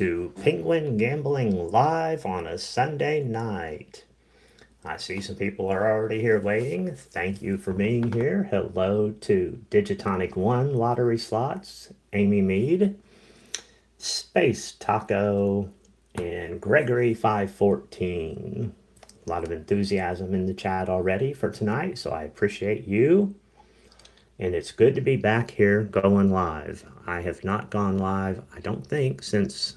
to Penguin Gambling Live on a Sunday night. I see some people are already here waiting. Thank you for being here. Hello to Digitonic One Lottery Slots, Amy Mead, Space Taco, and Gregory 514. A lot of enthusiasm in the chat already for tonight, so I appreciate you. And it's good to be back here going live. I have not gone live, I don't think, since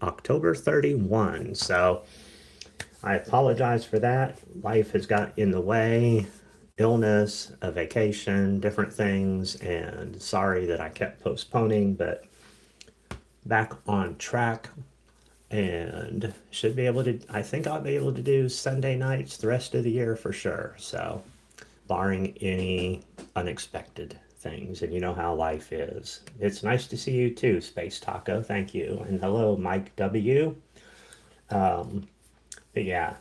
October 31. So I apologize for that. Life has got in the way, illness, a vacation, different things, and sorry that I kept postponing, but back on track and should be able to, I think I'll be able to do Sunday nights the rest of the year for sure. So, barring any unexpected things, and you know how life is. It's nice to see you too, Space Taco. Thank you. And hello, Mike W. But yeah,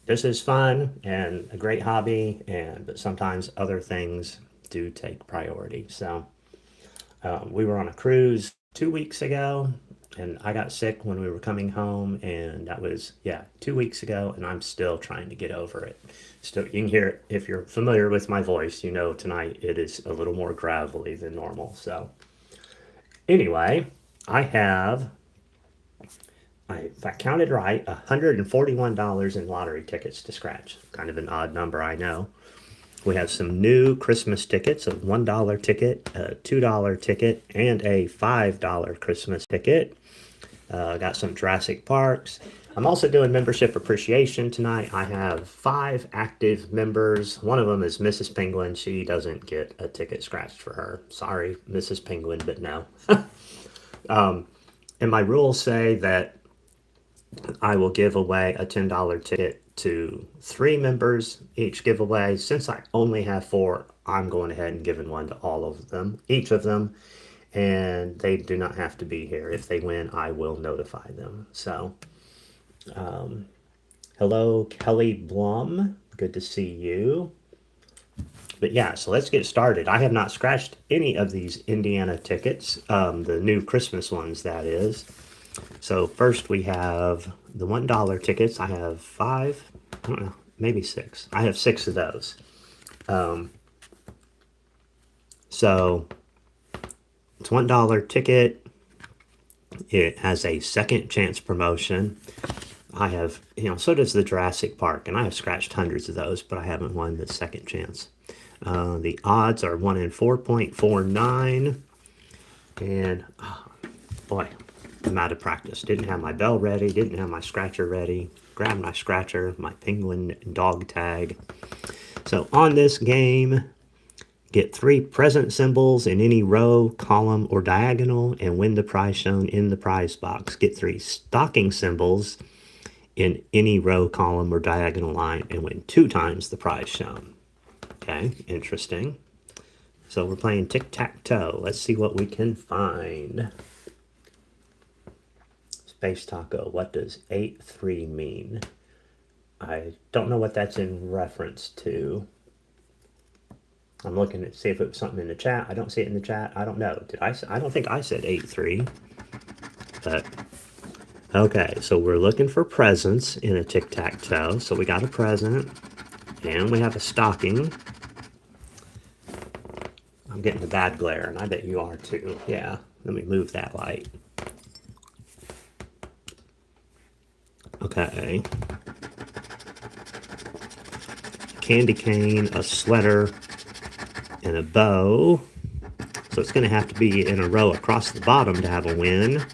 this is fun and a great hobby, but sometimes other things do take priority. So we were on a cruise 2 weeks ago, and I got sick when we were coming home, and that was 2 weeks ago, and I'm still trying to get over it. Still, you can hear it if you're familiar with my voice. Tonight it is a little more gravelly than normal. So anyway, I have if I counted right, $141 in lottery tickets to scratch. Kind of an odd number, I know. We have some new Christmas tickets, a $1 ticket, a $2 ticket, and a $5 Christmas ticket. Got some Jurassic Parks. I'm also doing membership appreciation tonight. I have 5 active members. One of them is Mrs. Penguin. She doesn't get a ticket scratched for her. Sorry, Mrs. Penguin, but no. And my rules say that I will give away a $10 ticket to 3 members each giveaway. Since I only have 4, I'm going ahead and giving one to all of them, each of them, and they do not have to be here. If they win, I will notify them. So, hello, Kelly Blum. Good to see you. But yeah, so let's get started. I have not scratched any of these Indiana tickets, the new Christmas ones, that is. So first we have the $1 tickets. I have 5, I don't know, maybe 6. I have 6 of those. So it's $1 ticket. It has a second chance promotion. I have, so does the Jurassic Park, and I have scratched hundreds of those, but I haven't won the second chance. The odds are 1 in 4.49, and boy, I'm out of practice. Didn't have my bell ready, didn't have my scratcher ready. Grabbed my scratcher, my penguin dog tag. So on this game, get 3 present symbols in any row, column, or diagonal, and win the prize shown in the prize box. Get 3 stocking symbols in any row, column, or diagonal line, and win 2 times the prize shown. Okay, interesting. So we're playing tic-tac-toe. Let's see what we can find. Space Taco, what does 8-3 mean? I don't know what that's in reference to. I'm looking to see if it was something in the chat. I don't see it in the chat. I don't know. I don't think I said 8-3. But okay, so we're looking for presents in a tic-tac-toe. So we got a present, and we have a stocking. I'm getting the bad glare, and I bet you are too. Yeah, let me move that light. Okay. Candy cane, a sweater, and a bow. So it's going to have to be in a row across the bottom to have a win,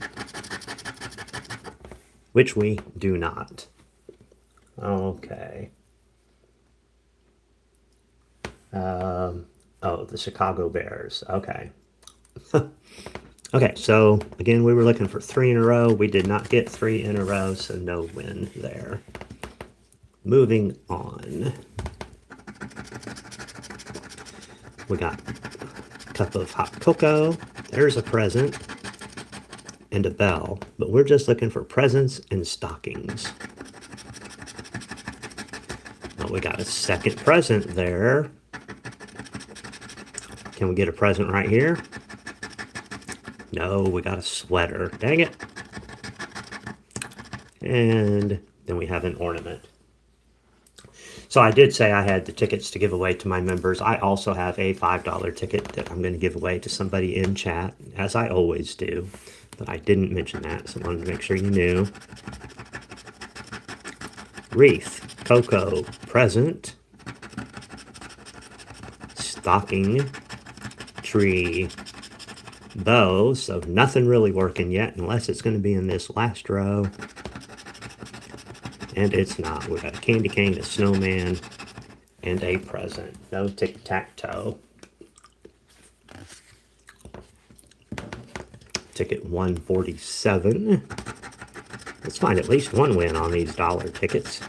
which we do not. Okay. Oh, the Chicago Bears. Okay. Okay, so again, we were looking for 3 in a row. We did not get 3 in a row, so no win there. Moving on. We got a cup of hot cocoa. There's a present and a bell, but we're just looking for presents and stockings. Well, we got a second present there. Can we get a present right here? No, we got a sweater. Dang it. And then we have an ornament. So I did say I had the tickets to give away to my members. I also have a $5 ticket that I'm going to give away to somebody in chat, as I always do. But I didn't mention that, so I wanted to make sure you knew. Wreath, cocoa, present, stocking, tree, bow. So nothing really working yet, unless it's going to be in this last row. And it's not. We got a candy cane, a snowman, and a present. No tic-tac-toe. Ticket 147. Let's find at least one win on these dollar tickets.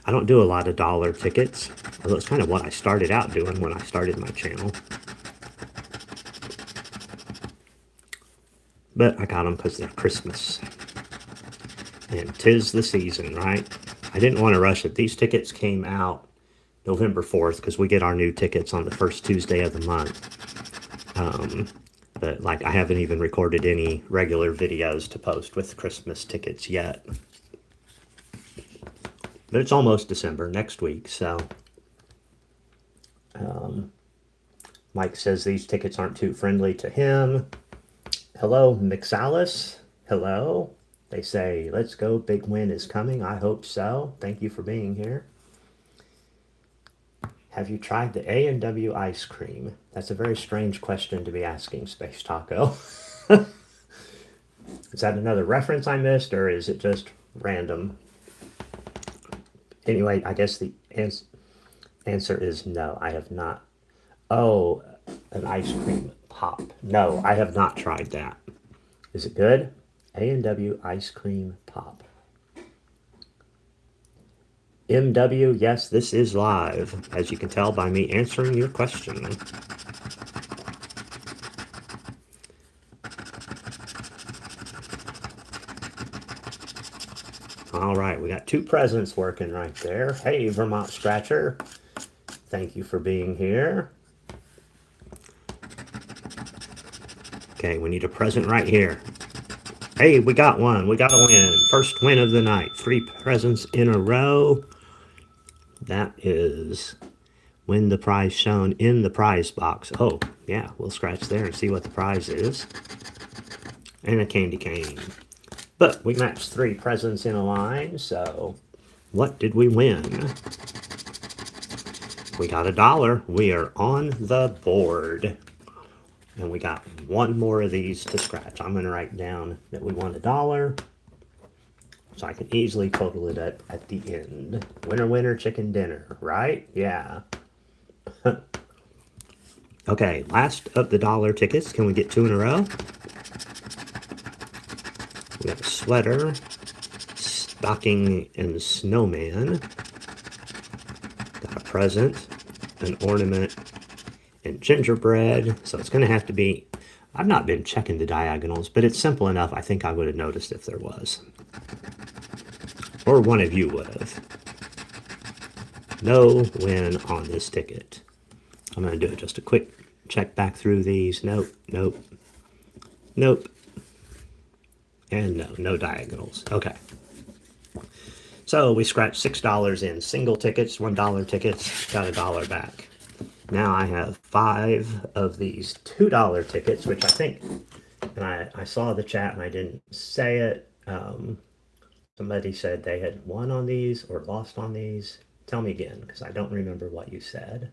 I don't do a lot of dollar tickets, although it's kind of what I started out doing when I started my channel. But I got them because they're Christmas. And 'tis the season, right? I didn't want to rush it. These tickets came out November 4th because we get our new tickets on the first Tuesday of the month. But like I haven't even recorded any regular videos to post with Christmas tickets yet. But it's almost December, next week, so. Mike says these tickets aren't too friendly to him. Hello, Mixalis. Hello. They say, let's go, big win is coming. I hope so. Thank you for being here. Have you tried the A&W ice cream? That's a very strange question to be asking, Space Taco. Is that another reference I missed, or is it just random? Anyway, I guess the answer is no, I have not. Oh, an ice cream pop. No, I have not tried that. Is it good? A&W ice cream pop. MW, yes, this is live, as you can tell by me answering your question. All right, we got two presents working right there. Hey, Vermont Scratcher, thank you for being here. Okay, we need a present right here. Hey, we got one. We got a win. First win of the night. 3 presents in a row. That is win the prize shown in the prize box. Oh, yeah, we'll scratch there and see what the prize is. And a candy cane. But we matched 3 presents in a line, so what did we win? We got $1. We are on the board. And we got one more of these to scratch. I'm going to write down that we won $1. So I can easily total it at the end. Winner, winner, chicken dinner, right? Yeah. Okay, last of the dollar tickets. Can we get 2 in a row? We got a sweater, stocking, and snowman. Got a present, an ornament, and gingerbread. So it's going to have to be, I've not been checking the diagonals, but it's simple enough. I think I would have noticed if there was. Or one of you would have. No win on this ticket. I'm going to do just a quick check back through these. Nope, nope, nope. And no, no diagonals. Okay. So we scratched $6 in single tickets, $1 tickets, got $1 back. Now I have 5 of these $2 tickets, which I think, and I saw the chat and I didn't say it. Somebody said they had won on these or lost on these. Tell me again, because I don't remember what you said.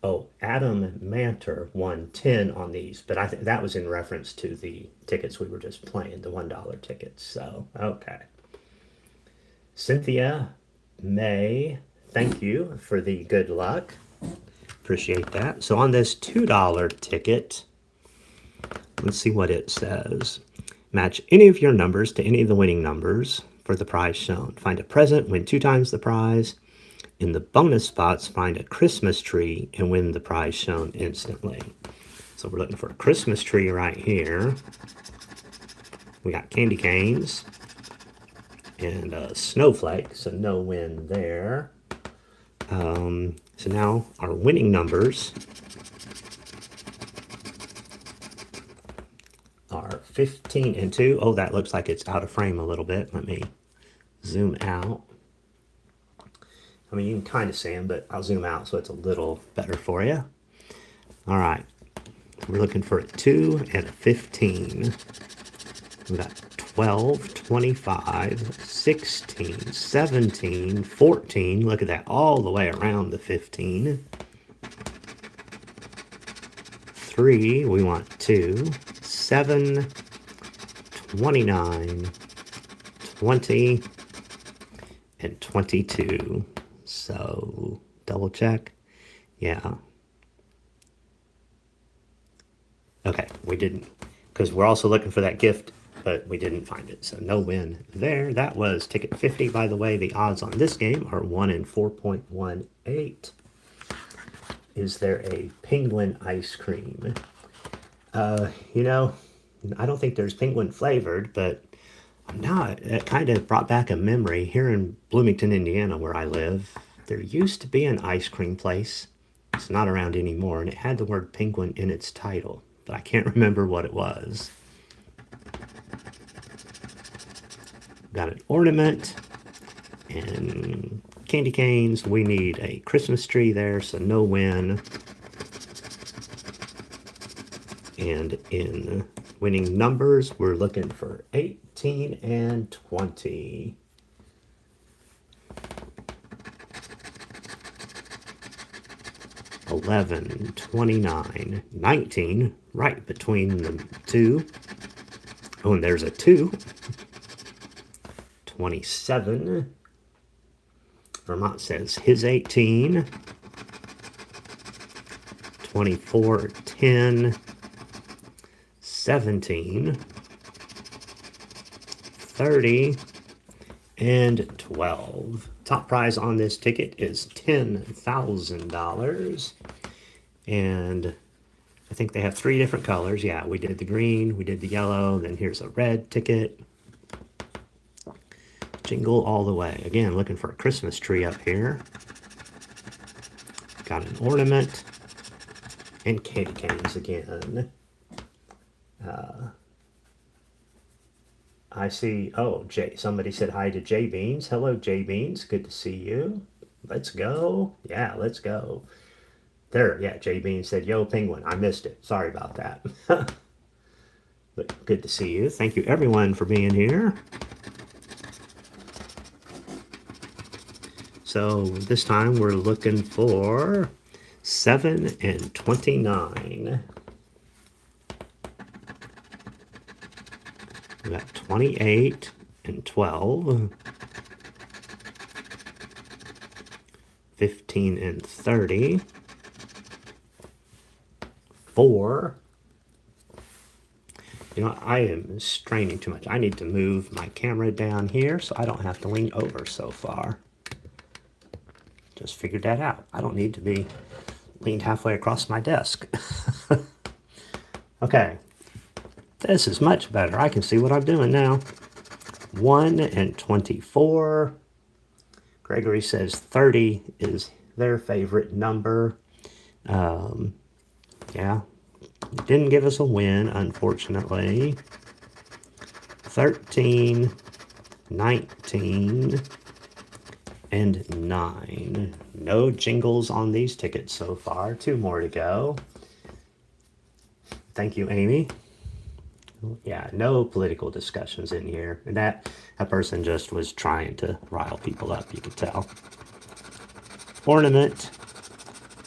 Oh, Adam Manter won 10 on these, but I think that was in reference to the tickets we were just playing, the $1 tickets. So, okay. Cynthia May, thank you for the good luck. Appreciate that. So on this $2 ticket, let's see what it says. Match any of your numbers to any of the winning numbers for the prize shown. Find a present, win 2 times the prize. In the bonus spots, find a Christmas tree and win the prize shown instantly. So we're looking for a Christmas tree right here. We got candy canes and a snowflake, so no win there. So now our winning numbers 15 and 2. Oh, that looks like it's out of frame a little bit. Let me zoom out. I mean, you can kind of see them, but I'll zoom out so it's a little better for you. All right. We're looking for a 2 and a 15. We got 12, 25, 16, 17, 14. Look at that, all the way around the 15. 3, we want 2, 7, 29, 20, and 22. So, double check. Yeah. Okay, we didn't, because we're also looking for that gift, but we didn't find it. So no win there. That was ticket 50. By the way, the odds on this game are 1 in 4.18. Is there a penguin ice cream? You know, I don't think there's penguin flavored, but now it kind of brought back a memory. Here in Bloomington, Indiana, where I live, there used to be an ice cream place. It's not around anymore, and it had the word penguin in its title, but I can't remember what it was. Got an ornament and candy canes. We need a Christmas tree there, so no win. And in winning numbers, we're looking for 18 and 20. $11, $29, $19, right between the two. Oh, and there's a 2. $27. Vermont says his 18. 24, 10, 17, 30, and 12. Top prize on this ticket is $10,000. And I think they have 3 different colors. Yeah, we did the green, we did the yellow, then here's a red ticket. Jingle all the way. Again, looking for a Christmas tree up here. Got an ornament. And candy canes again. I see, oh, somebody said hi to J Beans. Hello, J Beans. Good to see you. Let's go. Yeah, let's go. There, yeah, J Beans said, yo, penguin. I missed it. Sorry about that. But good to see you. Thank you, everyone, for being here. So this time we're looking for 7 and 29. We got 28 and 12. 15 and 30. 4. You know, I am straining too much. I need to move my camera down here so I don't have to lean over so far. Just figured that out. I don't need to be leaned halfway across my desk. Okay. This is much better. I can see what I'm doing now. 1 and 24. Gregory says 30 is their favorite number. Yeah. Didn't give us a win, unfortunately. 13, 19, and 9. No jingles on these tickets so far. 2 more to go. Thank you, Amy. Yeah, no political discussions in here. And that person just was trying to rile people up, you could tell. Ornament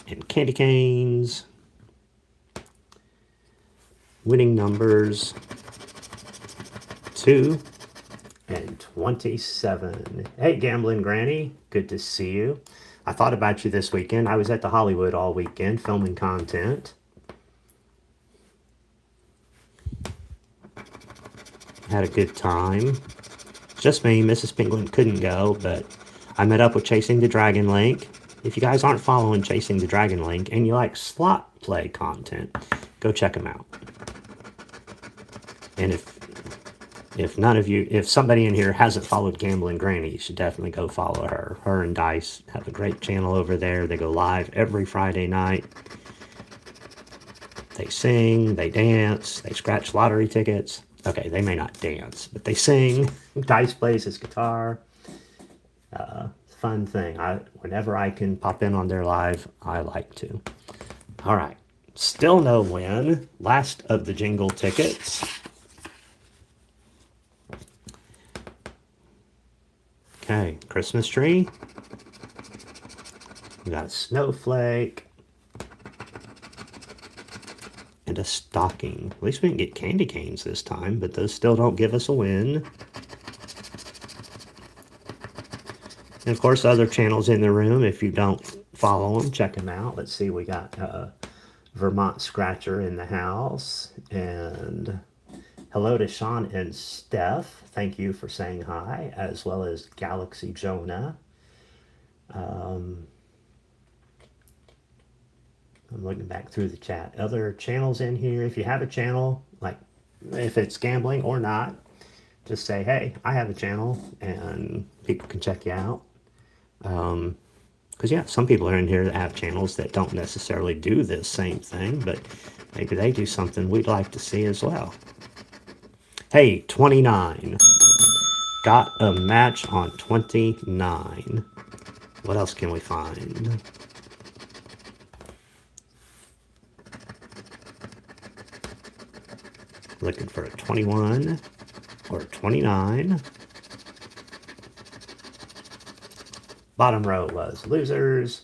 and candy canes. Winning numbers 2 and 27. Hey, Gambling Granny, good to see you. I thought about you this weekend. I was at the Hollywood all weekend filming content. Had a good time. Just me, Mrs. Penguin couldn't go, but I met up with Chasing the Dragon Link. If you guys aren't following Chasing the Dragon Link and you like slot play content, go check them out. And if somebody in here hasn't followed Gambling Granny, you should definitely go follow her. Her and Dice have a great channel over there. They go live every Friday night. They sing, they dance, they scratch lottery tickets. Okay, they may not dance, but they sing. Dice plays his guitar. Fun thing. Whenever I can pop in on their live, I like to. All right. Still no win. Last of the jingle tickets. Okay, Christmas tree. We got a snowflake. And a stocking. At least we didn't get candy canes this time, but those still don't give us a win. And of course, other channels in the room, if you don't follow them, check them out. Let's see, we got Vermont Scratcher in the house. And hello to Sean and Steph. Thank you for saying hi, as well as Galaxy Jonah. I'm looking back through the chat. Other channels in here, if you have a channel, like if it's gambling or not, just say, hey, I have a channel, and people can check you out. Because, yeah, some people are in here that have channels that don't necessarily do this same thing, but maybe they do something we'd like to see as well. Hey, 29. Got a match on 29. What else can we find? Looking for a 21 or a 29. Bottom row was losers.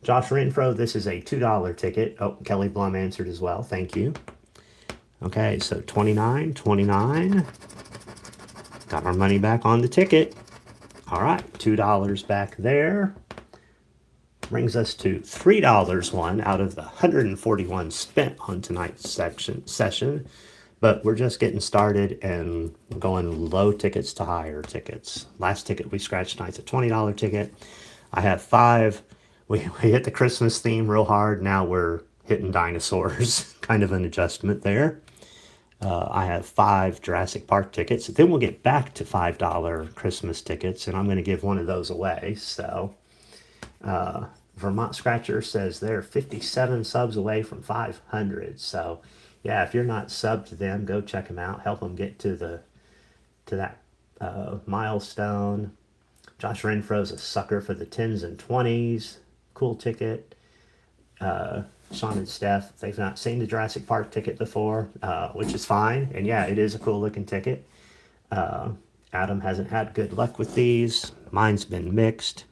Josh Renfro, this is a $2 ticket. Oh, Kelly Blum answered as well. Thank you. Okay, so 29, 29. Got our money back on the ticket. All right, $2 back there. Brings us to $3 won out of the 141 spent on tonight's session. But we're just getting started and going low tickets to higher tickets. Last ticket we scratched tonight's a $20 ticket. I have 5. We hit the Christmas theme real hard. Now we're hitting dinosaurs. Kind of an adjustment there. I have 5 Jurassic Park tickets. Then we'll get back to $5 Christmas tickets, and I'm going to give one of those away. So Vermont Scratcher says they're 57 subs away from 500. So yeah, if you're not subbed to them, go check them out. Help them get to that milestone. Josh Renfro's a sucker for the 10s and 20s. Cool ticket. Sean and Steph, they've not seen the Jurassic Park ticket before, which is fine. And yeah, it is a cool looking ticket. Adam hasn't had good luck with these. Mine's been mixed.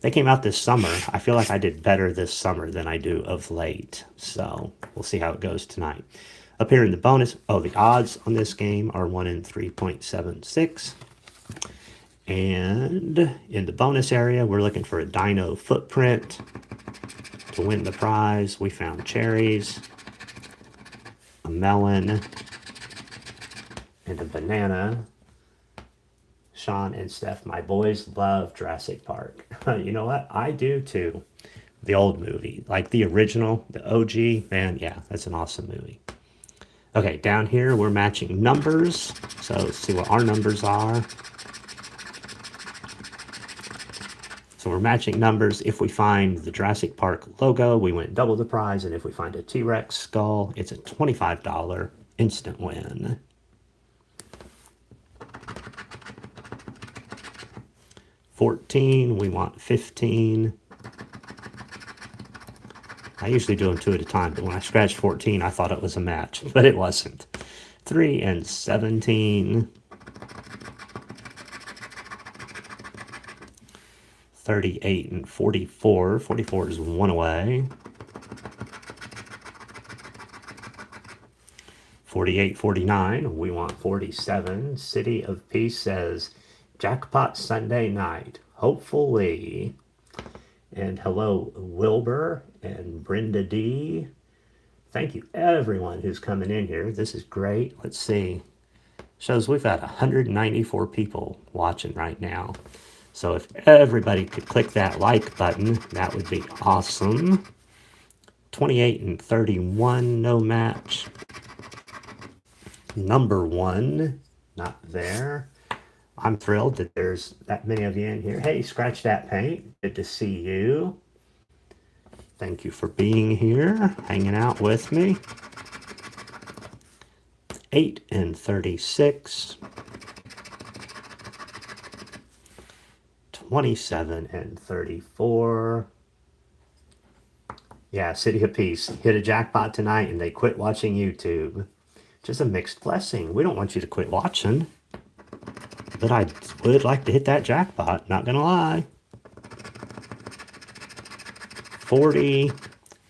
They came out this summer. I feel like I did better this summer than I do of late. So we'll see how it goes tonight. Up here in the bonus, the odds on this game are 1 in 3.76. And in the bonus area, we're looking for a dino footprint to win the prize. We found cherries, a melon, and a banana. Sean and Steph, my boys love Jurassic Park. You know what? I do too. The old movie, like the original, the OG, man, yeah, that's an awesome movie. Okay, down here we're matching numbers. So let's see what our numbers are. So we're matching numbers. If we find the Jurassic Park logo, we win double the prize. And if we find a T-Rex skull, it's a $25 instant win. $14, we want 15. I usually do them 2 at a time, but when I scratched 14, I thought it was a match, but it wasn't. 3 and 17. 38 and 44. 44 is 1 away. 48, 49. We want 47. City of Peace says, jackpot Sunday night. Hopefully. And hello, Wilbur and Brenda D. Thank you, everyone who's coming in here. This is great. Let's see. Shows we've got 194 people watching right now. So if everybody could click that like button, that would be awesome. 28 and 31, no match. Number 1, not there. I'm thrilled that there's that many of you in here. Hey, Scratch That Paint, good to see you. Thank you for being here, hanging out with me. 8 and 36. 27 and 34. Yeah, City of Peace hit a jackpot tonight and they quit watching YouTube. Just a mixed blessing. We don't want you to quit watching, but I would like to hit that jackpot, not gonna lie. 40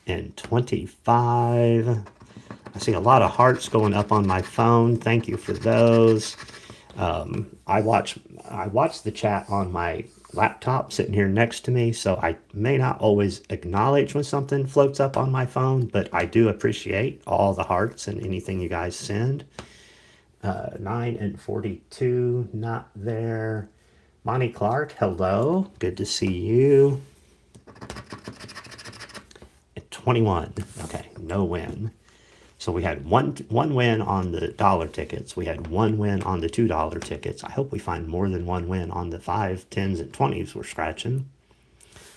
and 25. I see a lot of hearts going up on my phone. Thank you for those. I watch the chat on my laptop sitting here next to me, so I may not always acknowledge when something floats up on my phone, but I do appreciate all the hearts and anything you guys send. 9 and 42, not there. Monty Clark, hello. Good to see you. 21. Okay, no win. So we had one win on the dollar tickets. We had one win on the $2 tickets. I hope we find more than one win on the 5, 10s, and 20s we're scratching.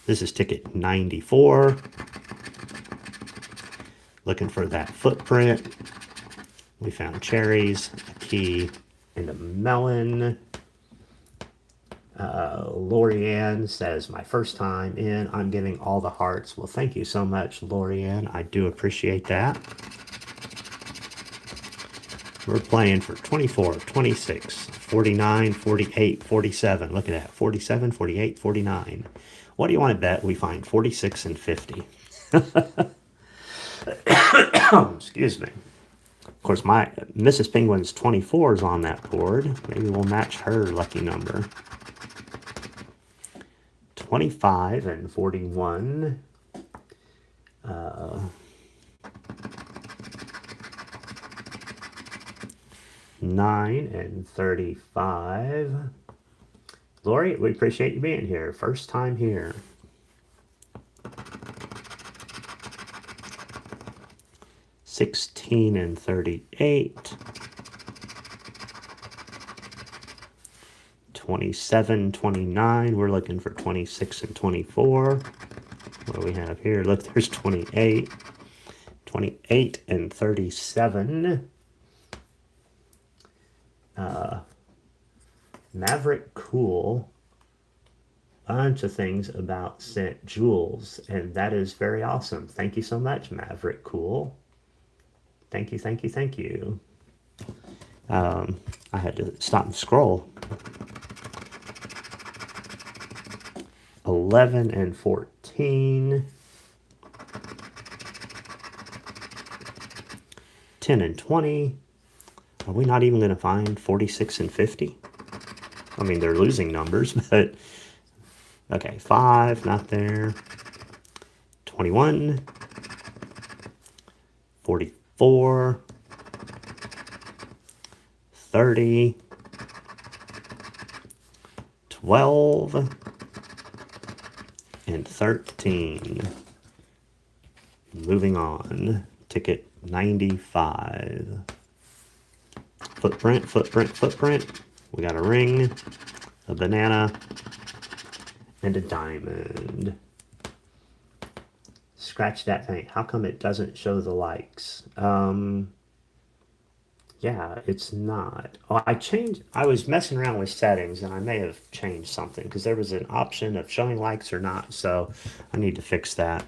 This is ticket 94. Looking for that footprint. We found cherries, a key, and a melon. Lorianne says, my first time in, I'm giving all the hearts. Well, thank you so much, Lorianne. I do appreciate that. We're playing for 24, 26, 49, 48, 47. Look at that. 47, 48, 49. What do you want to bet we find 46 and 50? Excuse me. Of course, my Mrs. Penguin's 24 is on that board. Maybe we'll match her lucky number. 25 and 41. 9 and 35. Lori, we appreciate you being here. First time here. 16 and 38. 27, 29. We're looking for 26 and 24. What do we have here? Look, there's 28. 28 and 37. Maverick Cool. Bunch of things about St. Jules, and that is very awesome. Thank you so much, Maverick Cool. Thank you, thank you, thank you. I had to stop and scroll. 11 and 14. 10 and 20. Are we not even going to find 46 and 50? I mean, they're losing numbers, but... Okay, 5, not there. 21. 44. 30. 12. And 13. Moving on. Ticket 95. Footprint, footprint, footprint. We got a ring, a banana, and a diamond. Scratch that thing. How come it doesn't show the likes? Yeah, it's not. Oh, I was messing around with settings and I may have changed something because there was an option of showing likes or not. So I need to fix that.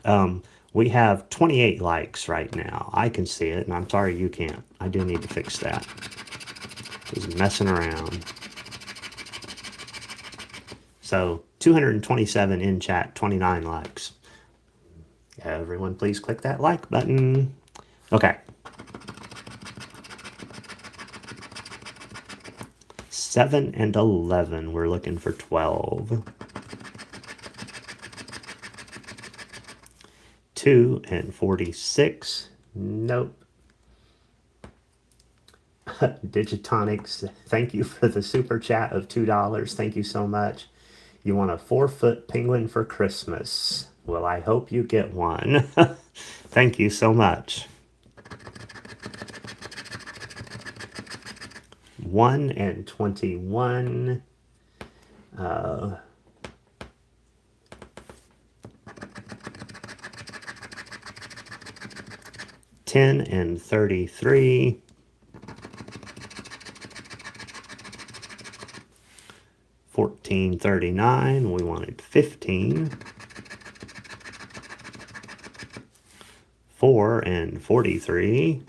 We have 28 likes right now. I can see it and I'm sorry you can't. I do need to fix that. Just messing around. So 227 in chat, 29 likes. Everyone please click that like button. Okay. 7 and 11. We're looking for 12. 2 and 46. Nope. Digitonics, thank you for the super chat of $2. Thank you so much. You want a 4-foot penguin for Christmas. Well, I hope you get one. Thank you so much. 1 and 21. 10 and 33. 1439. We wanted 15. 4 and 43.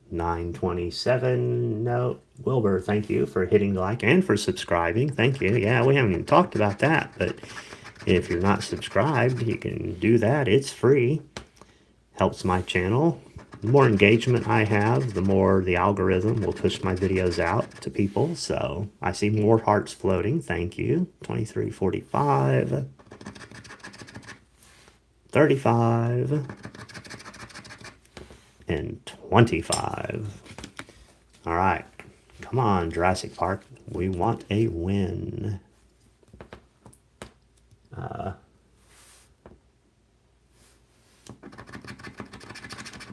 927. No. Wilbur, thank you for hitting like and for subscribing. Thank you. Yeah, we haven't even talked about that, but if you're not subscribed, you can do that. It's free. Helps my channel. The more engagement I have, the more the algorithm will push my videos out to people. So I see more hearts floating. Thank you. 2345. 35. And 25. All right. Come on, Jurassic Park. We want a win.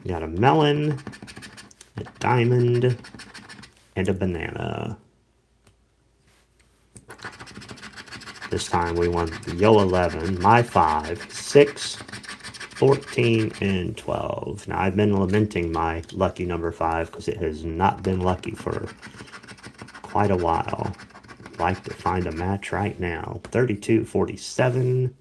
Got a melon, a diamond, and a banana. This time we want yo 11, my 5, 6, 14, and 12. Now I've been lamenting my lucky number 5 because it has not been lucky for quite a while. I'd like to find a match right now. 32, 47.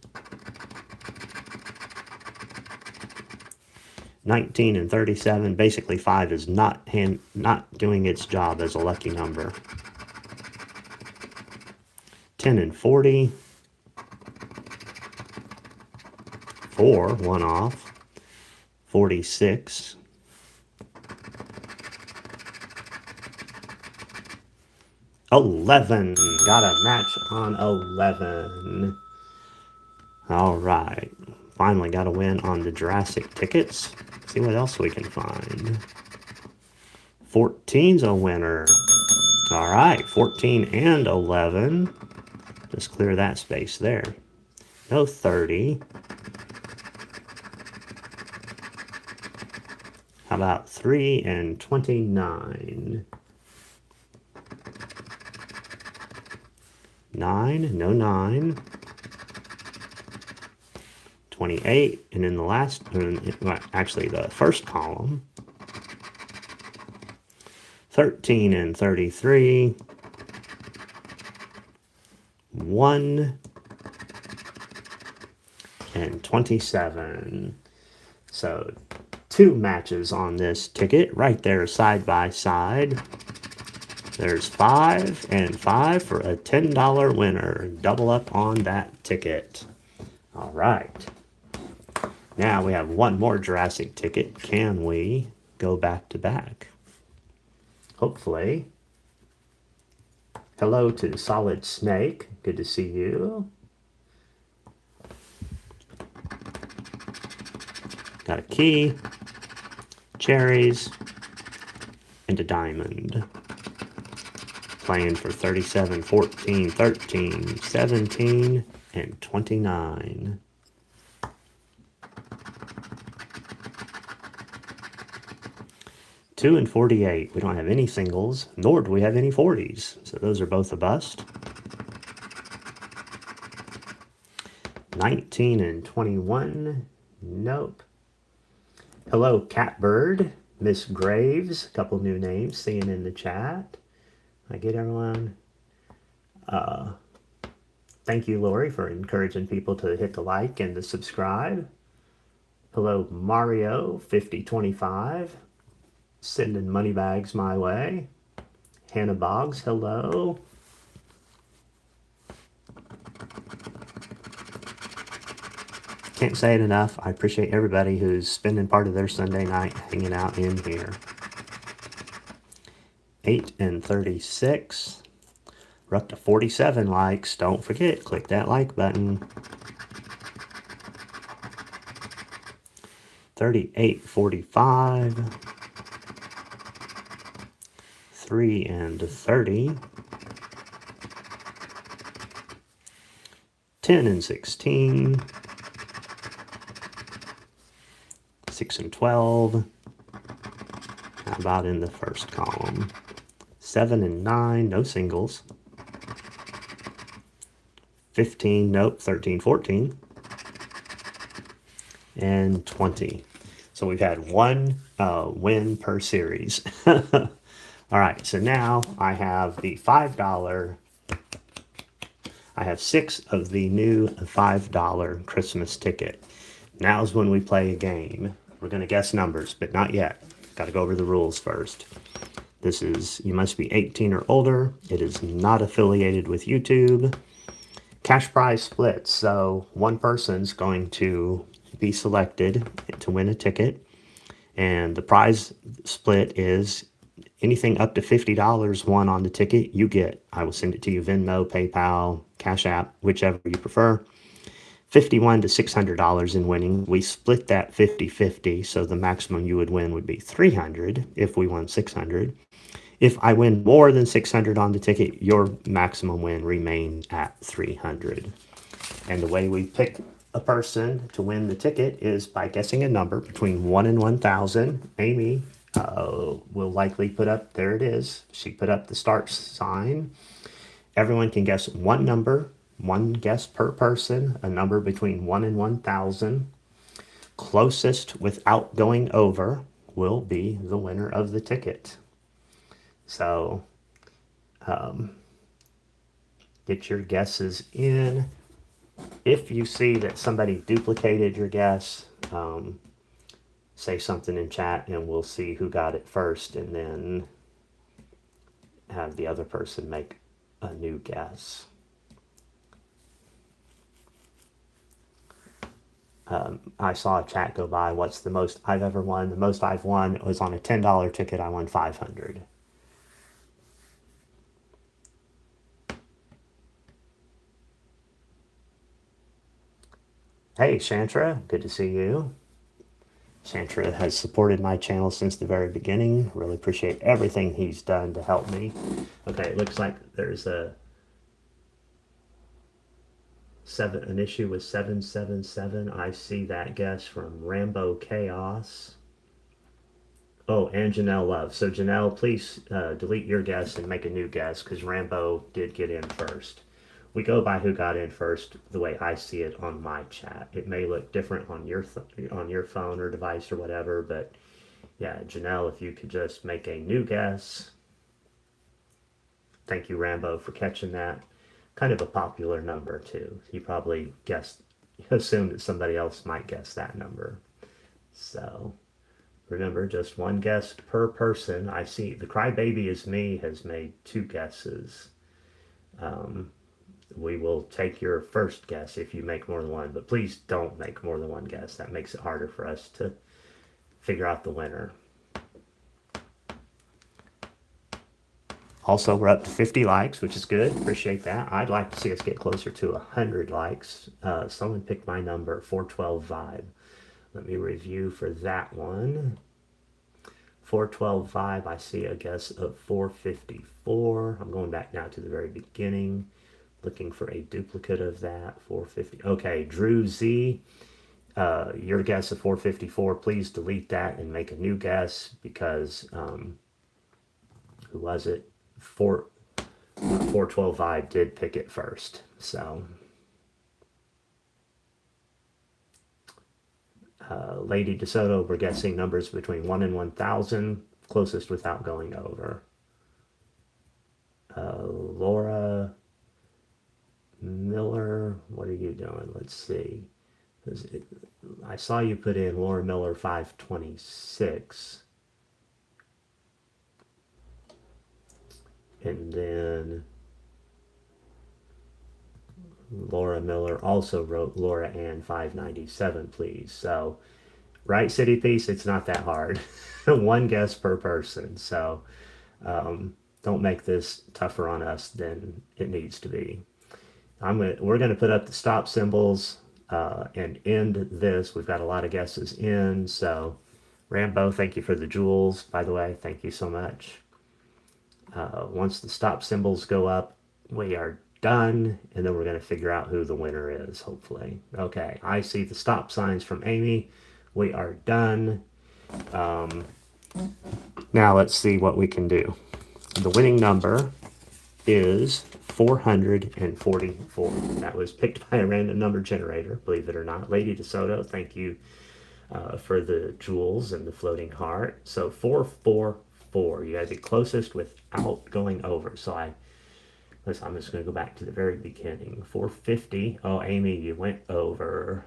19 and 37. Basically 5 is not doing its job as a lucky number. 10 and 40. 4, one off. 46. 11. Got a match on 11. All right. Finally got a win on the Jurassic tickets. See what else we can find. 14's a winner. All right, 14 and 11. Just clear that space there. No 30. How about 3 and 29? 9, no 9. 28, and in the last, actually the first column, 13 and 33, 1, and 27. So 2 matches on this ticket right there side by side. There's 5 and 5 for a $10 winner. Double up on that ticket. All right. Now we have one more Jurassic ticket. Can we go back to back? Hopefully. Hello to Solid Snake. Good to see you. Got a key, cherries, and a diamond. Playing for 37, 14, 13, 17, and 29. Two and 48. We don't have any singles, nor do we have any 40s. So those are both a bust. 19 and 21. Nope. Hello, Catbird. Miss Graves. A couple new names seeing in the chat. I get everyone. Thank you, Lori, for encouraging people to hit the like and the subscribe. Hello, Mario 5025. Sending money bags my way. Hannah Boggs, hello. Can't say it enough. I appreciate everybody who's spending part of their Sunday night hanging out in here. 8 and 36. We're up to 47 likes. Don't forget, click that like button. 38.45. 3 and 30. 10 and 16. 6 and 12. How about in the first column? 7 and 9, no singles. 15, nope, 13, 14. And 20. So we've had one win per series. All right, so now I have the $5. I have 6 of the new $5 Christmas ticket. Now's when we play a game. We're going to guess numbers, but not yet. Got to go over the rules first. This is, you must be 18 or older. It is not affiliated with YouTube. Cash prize splits. So one person's going to be selected to win a ticket. And the prize split is anything up to $50 won on the ticket, you get. I will send it to you Venmo, PayPal, Cash App, whichever you prefer. $51 to $600 in winning. We split that 50-50, so the maximum you would win would be $300 if we won $600. If I win more than $600 on the ticket, your maximum win remains at $300. And the way we pick a person to win the ticket is by guessing a number between 1 and 1,000. Amy will likely put up, there it is. She put up the start sign. Everyone can guess one number, one guess per person, a number between 1 and 1,000. Closest without going over will be the winner of the ticket. So get your guesses in. If you see that somebody duplicated your guess, say something in chat and we'll see who got it first and then have the other person make a new guess. I saw a chat go by, what's the most I've ever won? The most I've won was on a $10 ticket. I won 500. Hey, Shantra, good to see you. Shantra has supported my channel since the very beginning. Really appreciate everything he's done to help me. Okay, it looks like there's an issue with 777. I see that guess from Rambo Chaos. Oh, and Janelle Love. So Janelle, please delete your guess and make a new guess because Rambo did get in first. We go by who got in first the way I see it on my chat. It may look different on your phone or device or whatever, but yeah, Janelle, if you could just make a new guess. Thank you, Rambo, for catching that. Kind of a popular number too. He probably assumed that somebody else might guess that number. So remember, just one guess per person. I see the Crybaby is Me has made 2 guesses. We will take your first guess if you make more than one, but please don't make more than one guess. That makes it harder for us to figure out the winner. Also, we're up to 50 likes, which is good. Appreciate that. I'd like to see us get closer to 100 likes. Someone picked my number, 412 Vibe. Let me review for that one. 412 Vibe, I see a guess of 454. I'm going back now to the very beginning. Looking for a duplicate of that, 450. Okay, Drew Z, your guess of 454, please delete that and make a new guess because, who was it? 412 Vibe did pick it first. So, Lady DeSoto, we're guessing numbers between 1 and 1,000, closest without going over. Laura Miller, what are you doing? Let's see. I saw you put in Laura Miller 526. And then Laura Miller also wrote Laura Ann 597, please. So, right, City Piece, it's not that hard. One guess per person. So, don't make this tougher on us than it needs to be. We're going to put up the stop symbols and end this. We've got a lot of guesses in. So, Rambo, thank you for the jewels, by the way. Thank you so much. Once the stop symbols go up, we are done. And then we're going to figure out who the winner is, hopefully. Okay, I see the stop signs from Amy. We are done. Now let's see what we can do. The winning number is 444. That was picked by a random number generator, believe it or not. Lady DeSoto, thank you for the jewels and the floating heart. So 444. 4. You guys get closest without going over. So listen, I'm just going to go back to the very beginning. 450. Oh, Amy, you went over.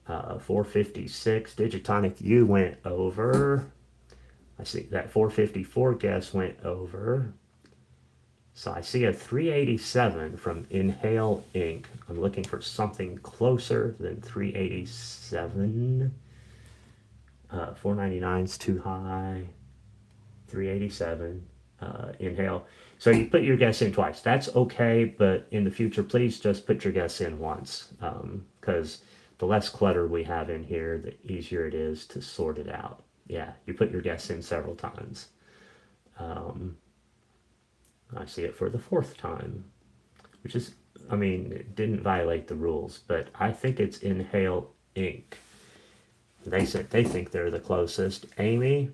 456. Digitonic, you went over. I see that 454 guess went over. So I see a 387 from Inhale Inc. I'm looking for something closer than 387. 499 is too high. 387. Inhale. So you put your guess in twice. That's okay, but in the future, please just put your guess in once, because the less clutter we have in here, the easier it is to sort it out. Yeah, you put your guess in several times. I see it for the 4th time, which is, I mean, it didn't violate the rules, but I think it's Inhale Inc. They said they think they're the closest. Amy,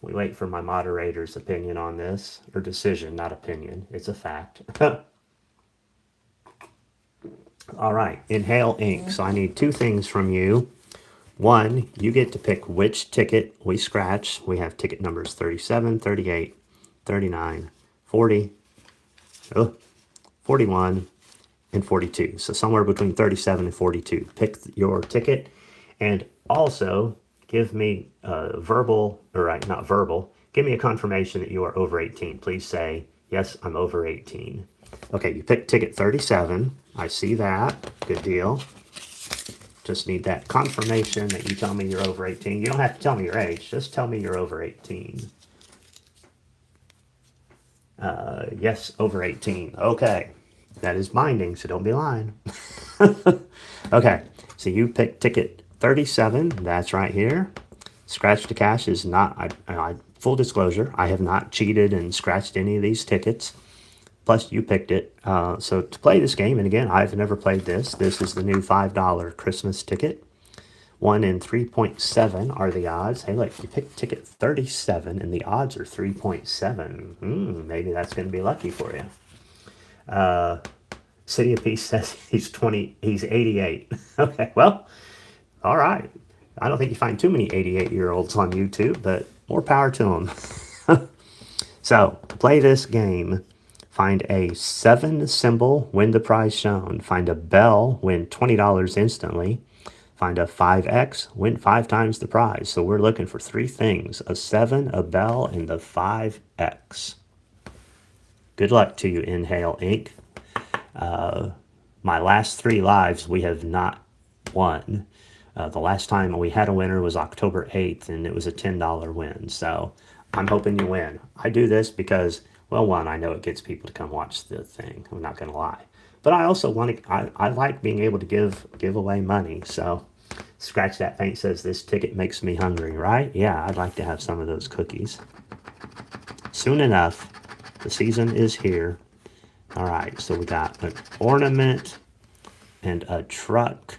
we wait for my moderator's opinion on this, or decision, not opinion. It's a fact. All right, Inhale Inc. So I need 2 things from you. 1, you get to pick which ticket we scratch. We have ticket numbers 37, 38, 39, 40, 41, and 42. So somewhere between 37 and 42. Pick your ticket, and also give me verbal, or right, not verbal, give me a confirmation that you are over 18. Please say, yes, I'm over 18. Okay, you picked ticket 37. I see that. Good deal. Just need that confirmation that you tell me you're over 18. You don't have to tell me your age. Just tell me you're over 18. Yes, over 18. Okay. That is binding, so don't be lying. Okay, so you picked ticket 37. That's right here. Scratch to cash is not, full disclosure, I have not cheated and scratched any of these tickets. Plus, you picked it. So to play this game, and again, I've never played this. This is the new $5 Christmas ticket. 1 in 3.7 are the odds. Hey, look, you picked ticket 37, and the odds are 3.7. Maybe that's going to be lucky for you. City of Peace says he's 88. Okay, well, all right. I don't think you find too many 88-year-olds on YouTube, but more power to them. So, play this game. Find a 7 symbol, win the prize shown. Find a bell, win $20 instantly. Find a 5X, win 5 times the prize. So we're looking for 3 things: a 7, a bell, and the 5X. Good luck to you, Inhale Inc. My last 3 lives, we have not won. The last time we had a winner was October 8th, and it was a $10 win. So I'm hoping you win. I do this because, well, 1, I know it gets people to come watch the thing. I'm not going to lie. But I also want to, I like being able to give away money. So Scratch That Paint says this ticket makes me hungry, right? Yeah, I'd like to have some of those cookies. Soon enough, the season is here. All right, so we got an ornament and a truck,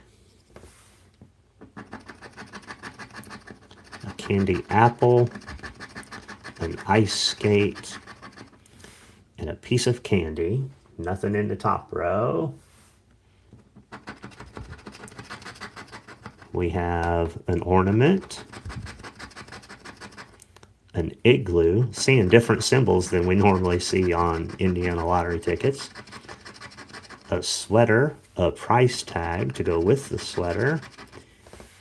a candy apple, an ice skate, and a piece of candy. Nothing in the top row. We have an ornament, an igloo, seeing different symbols than we normally see on Indiana lottery tickets, a sweater, a price tag to go with the sweater,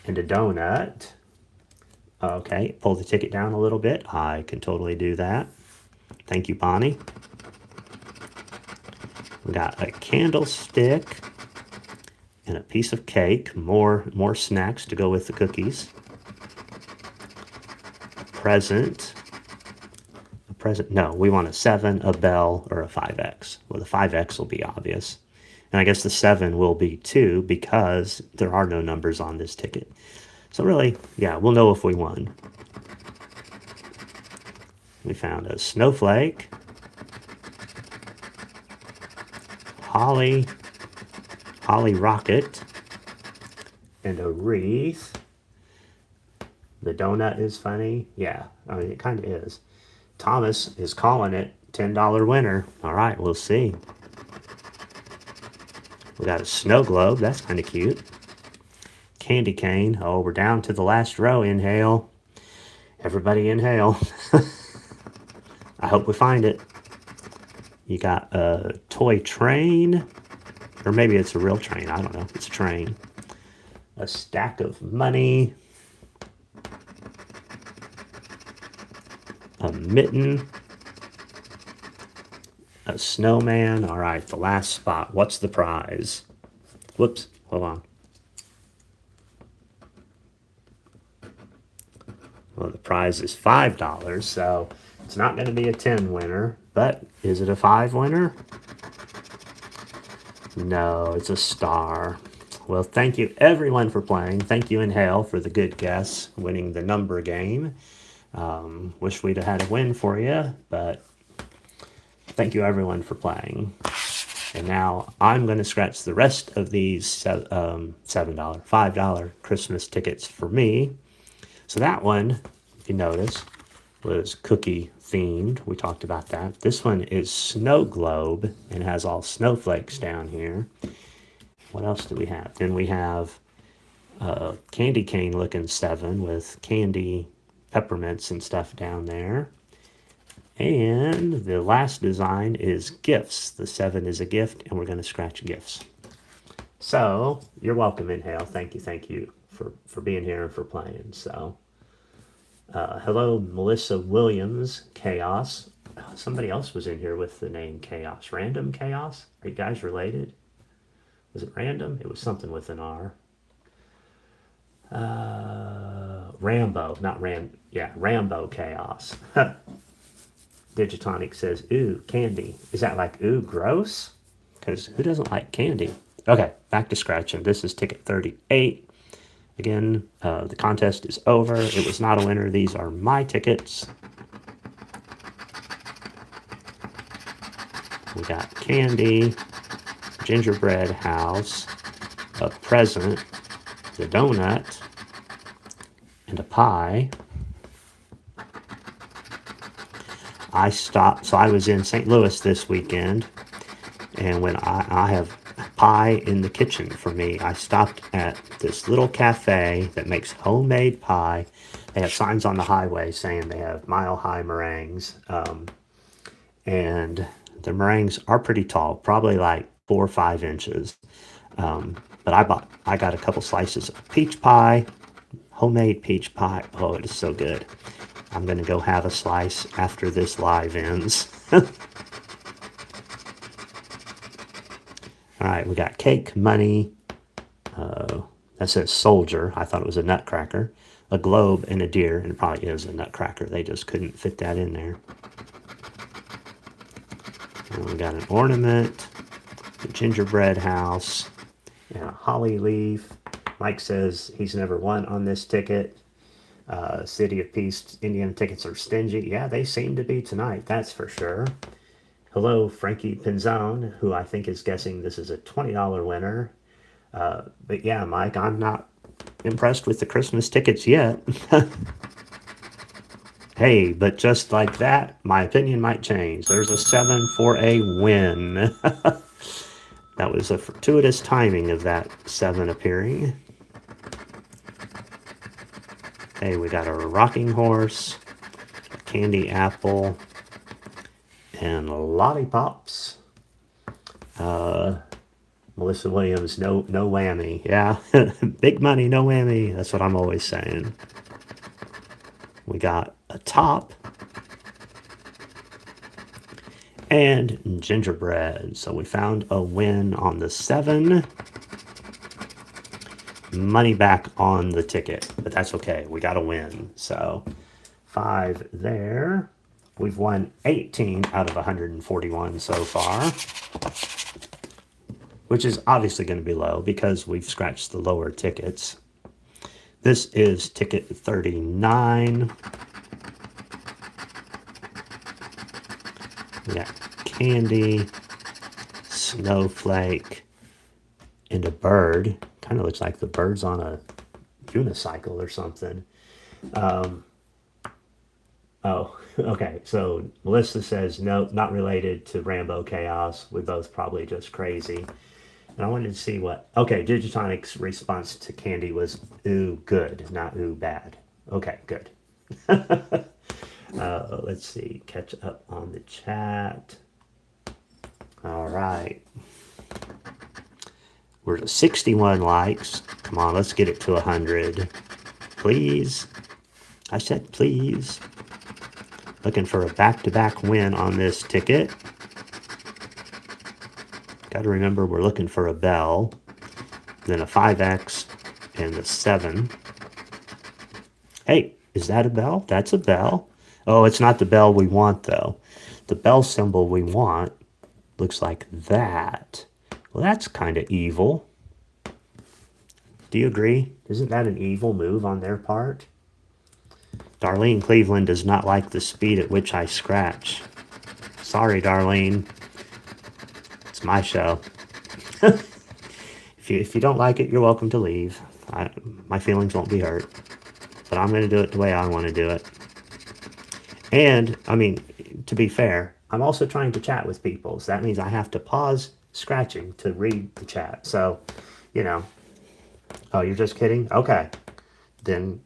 and a donut. Okay, pull the ticket down a little bit. I can totally do that. Thank you, Bonnie. We got a candlestick and a piece of cake, more snacks to go with the cookies. A present. No, we want a 7, a bell, or a 5X. Well, the 5X will be obvious. And I guess the 7 will be 2 because there are no numbers on this ticket. So really, yeah, we'll know if we won. We found a snowflake, holly rocket, and a wreath. The donut is funny. Yeah, I mean, it kind of is. Thomas is calling it $10 winner. All right, we'll see. We got a snow globe. That's kind of cute. Candy cane. Oh, we're down to the last row. Inhale. Everybody inhale. I hope we find it. You got a toy train, or maybe it's a real train. I don't know. It's a train. A stack of money. A mitten. A snowman. All right, the last spot. What's the prize? Whoops, hold on. Well, the prize is $5, so it's not going to be a 10 winner, but is it a 5 winner? No, it's a star. Well, thank you everyone for playing. Thank you, Inhale, for the good guess, winning the number game. Wish we'd have had a win for you, but thank you everyone for playing. And now I'm going to scratch the rest of these $7, $5 Christmas tickets for me. So that one, if you notice, was cookie themed. We talked about that. This one is snow globe and has all snowflakes down here. What else do we have? Then we have a candy cane looking 7 with candy peppermints and stuff down there. And the last design is gifts. The 7 is a gift, and we're going to scratch gifts. So you're welcome, Inhale. Thank you for being here and for playing. So hello, Melissa Williams, Chaos. Somebody else was in here with the name Chaos. Random Chaos? Are you guys related? Was it random? It was something with an R. Rambo, not Ram. Yeah, Rambo Chaos. Digitonic says, ooh, candy. Is that like, ooh, gross? Because who doesn't like candy? Okay, back to scratching. This is ticket 38. Again, the contest is over. It was not a winner. These are my tickets. We got candy, gingerbread house, a present, the donut, and a pie. So I was in St. Louis this weekend, and when I have pie in the kitchen for me, I stopped at this little cafe that makes homemade pie. They have signs on the highway saying they have mile-high meringues, and the meringues are pretty tall, probably like 4 or 5 inches. But I got a couple slices of peach pie, homemade peach pie. Oh, it is so good. I'm going to go have a slice after this live ends. All right, we got cake, money. That says soldier. I thought it was a nutcracker. A globe and a deer, and it probably is a nutcracker. They just couldn't fit that in there. And we got an ornament, a gingerbread house, and a holly leaf. Mike says he's never won on this ticket. City of Peace Indiana tickets are stingy. Yeah, they seem to be tonight, that's for sure. Hello, Frankie Pinzone, who I think is guessing this is a $20 winner. But yeah, Mike, I'm not impressed with the Christmas tickets yet. Hey, but just like that, my opinion might change. There's a 7 for a win. That was a fortuitous timing of that 7 appearing. Hey, we got a rocking horse, a candy apple, and lollipops. Melissa Williams, no whammy. Yeah, big money, no whammy. That's what I'm always saying. We got a top and gingerbread. So we found a win on the 7. Money back on the ticket, but that's okay. We got a win. So 5 there. We've won 18 out of 141 so far, which is obviously going to be low because we've scratched the lower tickets. This is ticket 39. We got candy, snowflake, and a bird. Kind of looks like the bird's on a unicycle or something. Oh, okay. So Melissa says, no, not related to Rambo Chaos. We both probably just crazy. And I wanted to see what... Okay, Digitonic's response to Candy was, ooh, good, not ooh, bad. Okay, good. Let's see, catch up on the chat. All right. We're at 61 likes. Come on, let's get it to 100. Please. I said please. Looking for a back-to-back win on this ticket. Got to remember we're looking for a bell, then a 5X, and a 7. Hey, is that a bell? That's a bell. Oh, it's not the bell we want, though. The bell symbol we want looks like that. Well, that's kind of evil. Do you agree? Isn't that an evil move on their part? Darlene Cleveland does not like the speed at which I scratch. Sorry, Darlene. It's my show. If you don't like it, you're welcome to leave. My feelings won't be hurt. But I'm going to do it the way I want to do it. And, I mean, to be fair, I'm also trying to chat with people. So that means I have to pause scratching to read the chat. So, you know. Oh, you're just kidding? Okay. Then,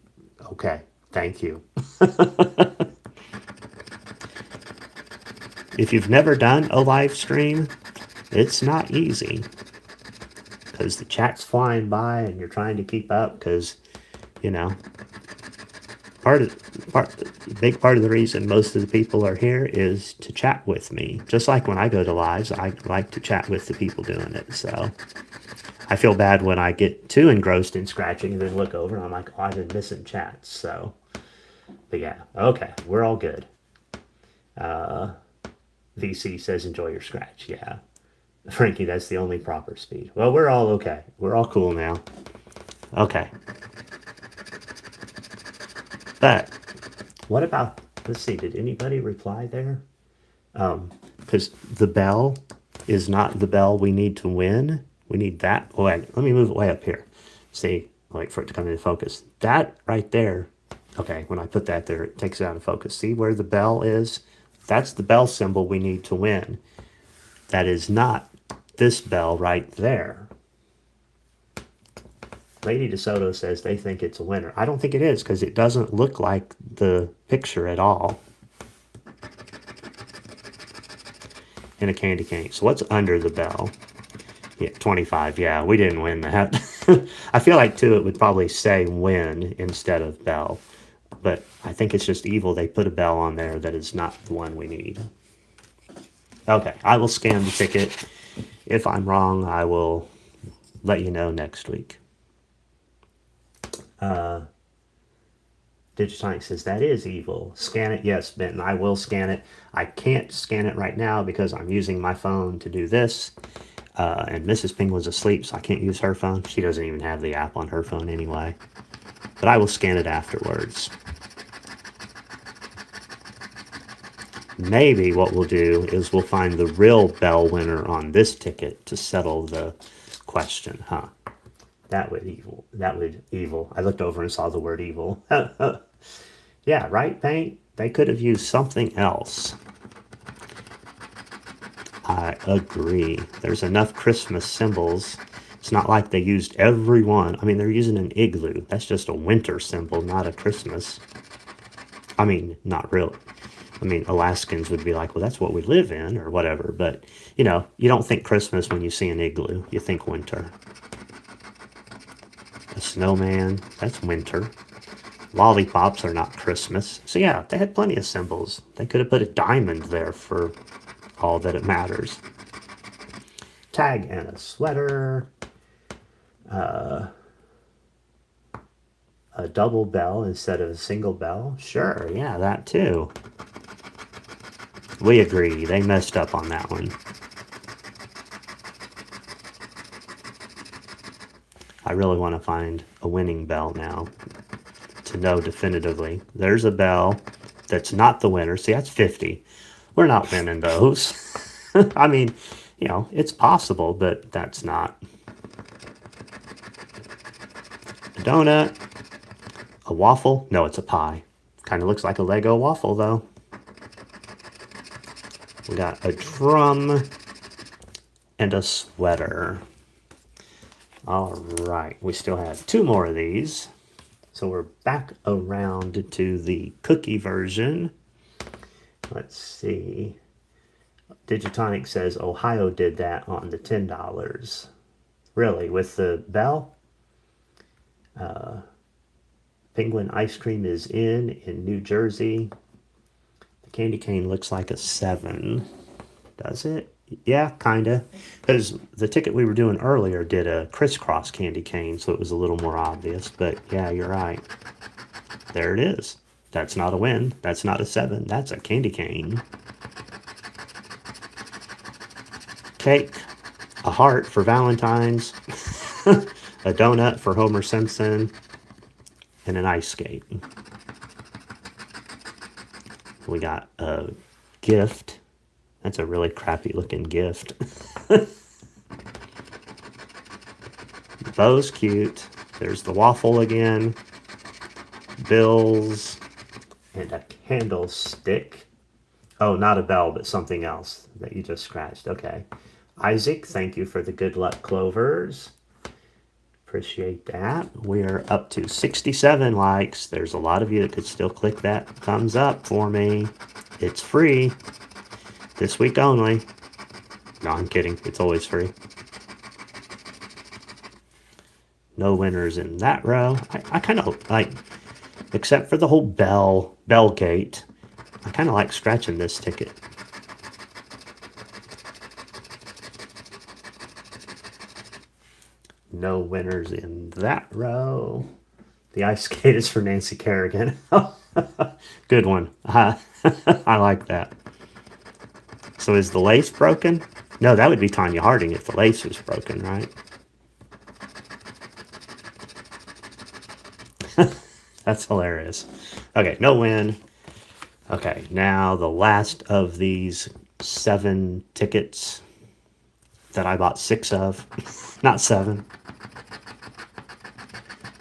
okay. Thank you. If you've never done a live stream, it's not easy. Because the chat's flying by and you're trying to keep up because, you know, big part of the reason most of the people are here is to chat with me. Just like when I go to lives, I like to chat with the people doing it. So I feel bad when I get too engrossed in scratching and then look over and I'm like, oh, I've been missing chats. So, but yeah, okay, we're all good. VC says enjoy your scratch. Yeah. Frankie, that's the only proper speed. Well, we're all okay. We're all cool now. Okay. But what about, let's see, did anybody reply there? Because the bell is not the bell we need to win. We need that. Oh, wait, let me move it way up here. See, wait for it to come into focus. That right there. Okay, when I put that there, it takes it out of focus. See where the bell is? That's the bell symbol we need to win. That is not this bell right there. Lady DeSoto says they think it's a winner. I don't think it is because it doesn't look like the picture at all. And a candy cane. So what's under the bell? Yeah, 25. Yeah, we didn't win that. I feel like, too, it would probably say win instead of bell. But I think it's just evil. They put a bell on there that is not the one we need. Okay, I will scan the ticket. If I'm wrong, I will let you know next week. Digitonic says that is evil. Scan it. Yes, Benton, I will scan it. I can't scan it right now because I'm using my phone to do this. And Mrs. Penguin's asleep, so I can't use her phone. She doesn't even have the app on her phone anyway. But I will scan it afterwards. Maybe what we'll do is we'll find the real bell winner on this ticket to settle the question, huh? That would evil. I looked over and saw the word evil. Yeah, right, Paint? They could have used something else. I agree. There's enough Christmas symbols. It's not like they used every one. I mean, they're using an igloo. That's just a winter symbol, not a Christmas. I mean, not really. I mean, Alaskans would be like, well, that's what we live in or whatever. But, you know, you don't think Christmas when you see an igloo. You think winter. A snowman, that's winter. Lollipops are not Christmas. So yeah, they had plenty of symbols. They could have put a diamond there for all that it matters. Tag and a sweater. A double bell instead of a single bell. Sure, yeah, that too. We agree. They messed up on that one. I really want to find a winning bell now to know definitively. There's a bell that's not the winner. See, that's 50. We're not winning those. I mean, you know, it's possible, but that's not. A donut. A waffle. No, it's a pie. Kind of looks like a Lego waffle, though. We got a drum and a sweater. All right, we still have 2 more of these. So we're back around to the cookie version. Let's see. Digitonic says Ohio did that on the $10. Really, with the bell? Penguin ice cream is in New Jersey. The candy cane looks like a 7. Does it? Yeah, kinda. Because the ticket we were doing earlier did a crisscross candy cane, so it was a little more obvious. But yeah, you're right. There it is. That's not a win. That's not a 7. That's a candy cane. Cake. A heart for Valentine's. A donut for Homer Simpson. And an ice skate. We got a gift. That's a really crappy looking gift. Bow's cute. There's the waffle again. Bills. And a candlestick. Oh, not a bell, but something else that you just scratched. Okay. Isaac, thank you for the good luck clovers. Appreciate that. We are up to 67 likes. There's a lot of you that could still click that thumbs up for me. It's free. This week only. No, I'm kidding. It's always free. No winners in that row. I kind of like, except for the whole bell gate, I kind of like scratching this ticket. No winners in that row. The ice skate is for Nancy Kerrigan. Good one. I like that. So is the lace broken? No, that would be Tanya Harding if the lace was broken, right? That's hilarious. Okay, no win. Okay, now the last of these 7 tickets that I bought 6 of, not 7.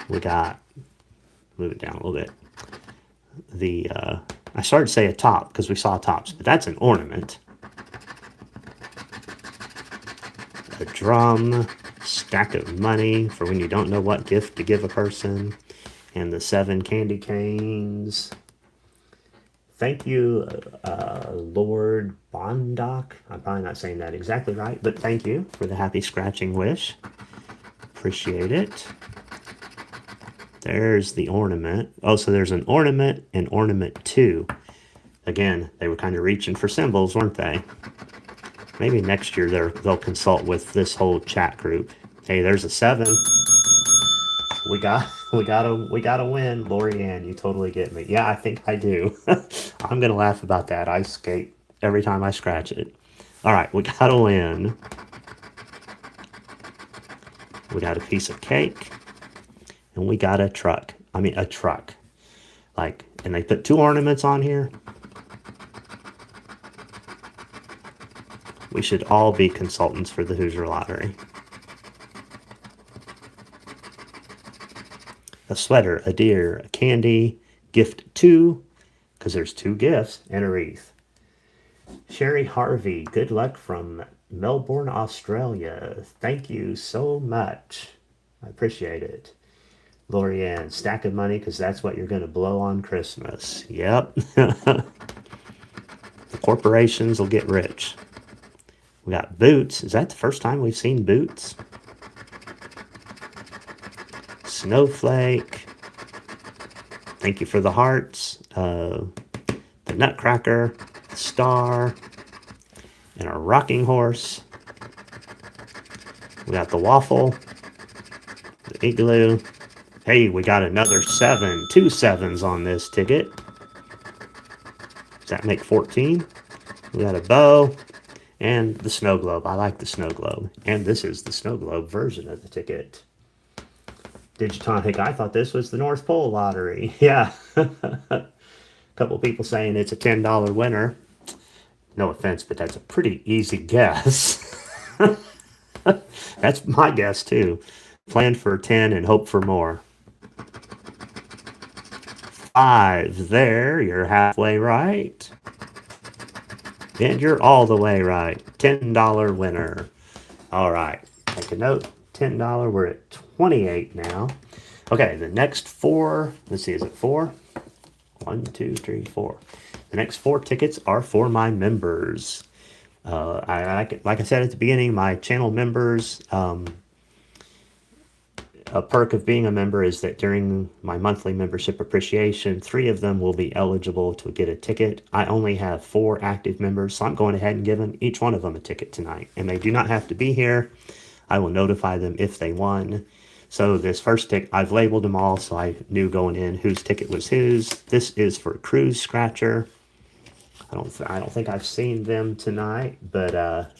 We got, move it down a little bit. I started to say a top because we saw tops, but that's an ornament. A drum, stack of money for when you don't know what gift to give a person, and the 7 candy canes. Thank you, Lord Bondoc. I'm probably not saying that exactly right, but thank you for the happy scratching wish. Appreciate it. There's the ornament. Oh, so there's an ornament and ornament 2. Again, they were kind of reaching for symbols, weren't they? Maybe next year they'll consult with this whole chat group. Hey, there's a 7. We got a win, Lori Ann. You totally get me. Yeah, I think I do. I'm gonna laugh about that ice skate every time I scratch it. All right, we got a win. We got a piece of cake, and we got a truck. I mean, a truck. Like, and they put 2 ornaments on here. We should all be consultants for the Hoosier Lottery. A sweater, a deer, a candy, gift 2, because there's 2 gifts, and a wreath. Sherry Harvey, good luck from Melbourne, Australia. Thank you so much. I appreciate it. Lorianne, stack of money because that's what you're going to blow on Christmas. Yep. The corporations will get rich. We got boots. Is that the first time we've seen boots? Snowflake. Thank you for the hearts. The Nutcracker. The star. And a rocking horse. We got the waffle. The igloo. Hey, we got another 7. 2 7s on this ticket. Does that make 14? We got a bow. And the snow globe. I like the snow globe. And this is the snow globe version of the ticket. Digitonic, I thought this was the North Pole lottery. Yeah. A couple people saying it's a $10 winner. No offense, but that's a pretty easy guess. That's my guess too. Plan for 10 and hope for more. 5 there. You're halfway right. And you're all the way right. $10 winner. All right. Make a note. $10. We're at 28 now. Okay, the next 4. Let's see, is it 4? 1, 2, 3, 4. The next 4 tickets are for my members. Like I said at the beginning, my channel members, a perk of being a member is that during my monthly membership appreciation, 3 of them will be eligible to get a ticket. I only have 4 active members, so I'm going ahead and giving each one of them a ticket tonight. And they do not have to be here. I will notify them if they won. So this first ticket, I've labeled them all, so I knew going in whose ticket was whose. This is for Cruise Scratcher. I don't think I've seen them tonight, but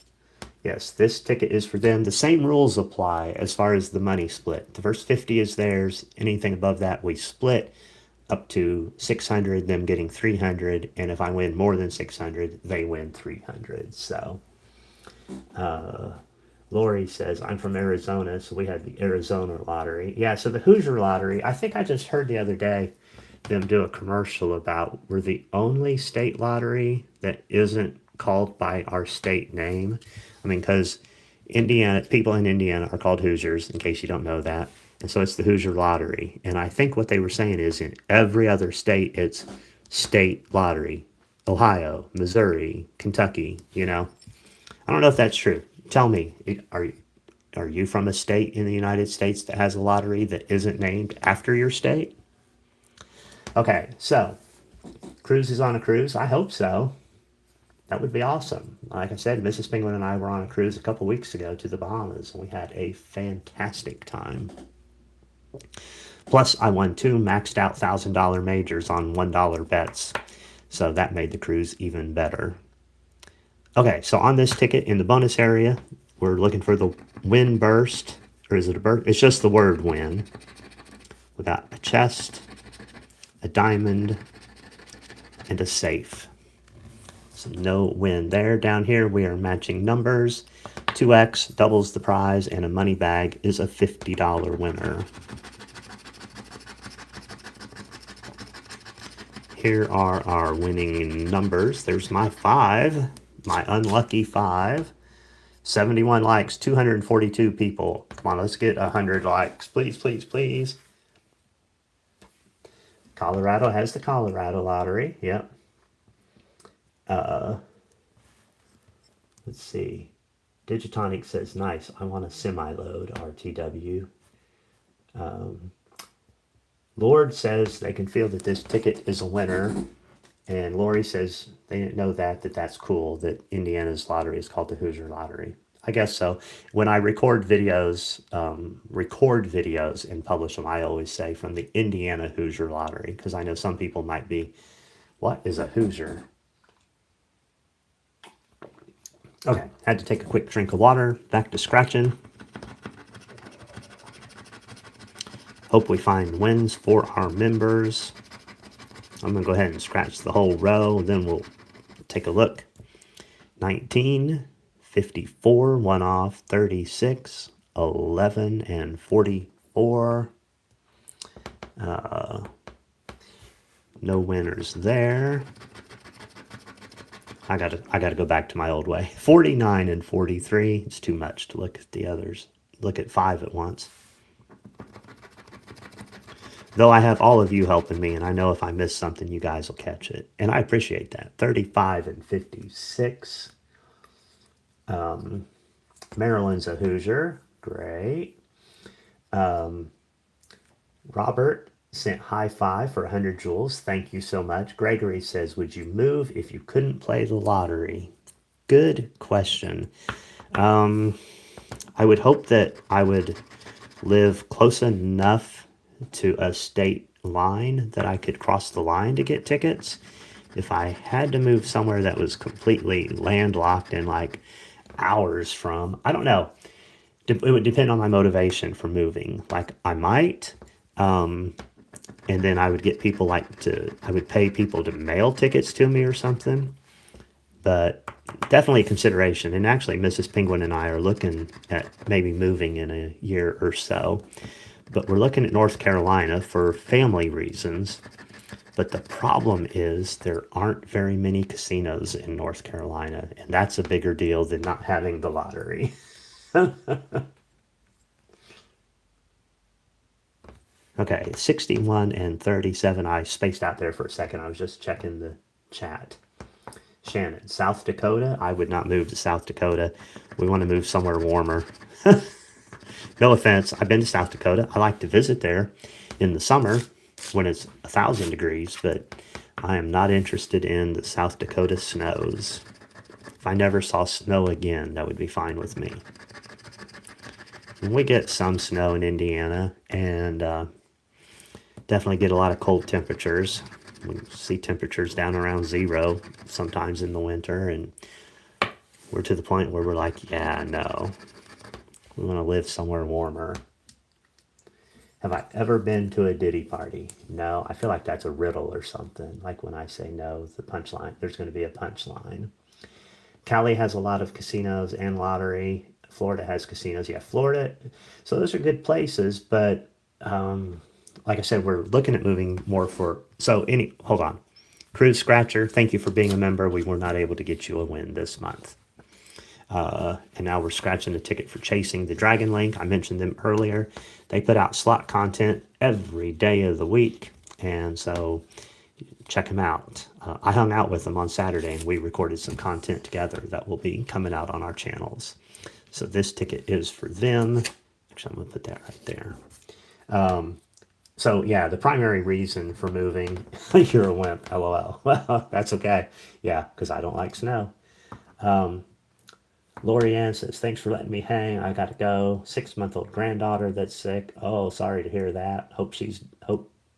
yes, this ticket is for them. The same rules apply as far as the money split. The first 50 is theirs. Anything above that, we split up to 600, them getting 300. And if I win more than 600, they win 300. So, Lori says, I'm from Arizona, so we had the Arizona lottery. Yeah, so the Hoosier lottery, I think I just heard the other day them do a commercial about we're the only state lottery that isn't called by our state name. I mean, because Indiana, people in Indiana are called Hoosiers, in case you don't know that. And so it's the Hoosier Lottery. And I think what they were saying is in every other state, it's state lottery. Ohio, Missouri, Kentucky, you know. I don't know if that's true. Tell me, are you from a state in the United States that has a lottery that isn't named after your state? Okay, so Cruise is on a cruise. I hope so. That would be awesome. Like I said, Mrs. Penguin and I were on a cruise a couple weeks ago to the Bahamas, and we had a fantastic time. Plus, I won 2 maxed out $1,000 majors on $1 bets, so that made the cruise even better. Okay, so on this ticket in the bonus area, we're looking for the win burst, or is it a burst? It's just the word win. We got a chest, a diamond, and a safe. So no win there. Down here we are matching numbers. 2x doubles the prize, and a money bag is a $50 winner. Here are our winning numbers. There's my 5, my unlucky 5. 71 likes, 242 people. Come on, let's get 100 likes. Please, please, please. Colorado has the Colorado lottery. Yep. Let's see. Digitonic says, nice. I want a semi-load, RTW. Lord says they can feel that this ticket is a winner. And Lori says they didn't know that's cool, that Indiana's lottery is called the Hoosier Lottery. I guess so. When I record videos and publish them, I always say from the Indiana Hoosier Lottery, because I know some people might be, what is a Hoosier? Okay, had to take a quick drink of water. Back to scratching. Hope we find wins for our members. I'm going to go ahead and scratch the whole row, then we'll take a look. 19, 54, 1 off, 36, 11, and 44. No winners there. I gotta go back to my old way. 49 and 43. It's too much to look at the others. Look at 5 at once. Though I have all of you helping me, and I know if I miss something, you guys will catch it. And I appreciate that. 35 and 56. Maryland's a Hoosier. Great. Robert sent high 5 for 100 joules. Thank you so much. Gregory says, would you move if you couldn't play the lottery? Good question. I would hope that I would live close enough to a state line that I could cross the line to get tickets. If I had to move somewhere that was completely landlocked and like hours from, I don't know. It would depend on my motivation for moving. Like I might, and then I would get people I would pay people to mail tickets to me or something. But definitely a consideration. And actually, Mrs. Penguin and I are looking at maybe moving in a year or so. But we're looking at North Carolina for family reasons. But the problem is there aren't very many casinos in North Carolina. And that's a bigger deal than not having the lottery. Okay, 61 and 37. I spaced out there for a second. I was just checking the chat. Shannon, South Dakota. I would not move to South Dakota. We want to move somewhere warmer. No offense. I've been to South Dakota. I like to visit there in the summer when it's 1,000 degrees, but I am not interested in the South Dakota snows. If I never saw snow again, that would be fine with me. And we get some snow in Indiana, and definitely get a lot of cold temperatures. We see temperatures down around 0 sometimes in the winter, and we're to the point where we're like, yeah, no, we want to live somewhere warmer. Have I ever been to a Diddy party? No, I feel like that's a riddle or something. Like when I say no, the punchline, there's going to be a punchline. Cali has a lot of casinos and lottery. Florida has casinos. Yeah, Florida. So those are good places, but like I said, we're looking at moving more for. So hold on. Cruise Scratcher, thank you for being a member. We were not able to get you a win this month. And now we're scratching the ticket for Chasing the Dragon Link. I mentioned them earlier. They put out slot content every day of the week. And so check them out. I hung out with them on Saturday and we recorded some content together that will be coming out on our channels. So this ticket is for them. Actually, I'm going to put that right there. So yeah, the primary reason for moving, you're a wimp, LOL. Well, that's okay. Yeah, because I don't like snow. Lori Ann says, thanks for letting me hang. I got to go. 6-month-old granddaughter that's sick. Oh, sorry to hear that. Hope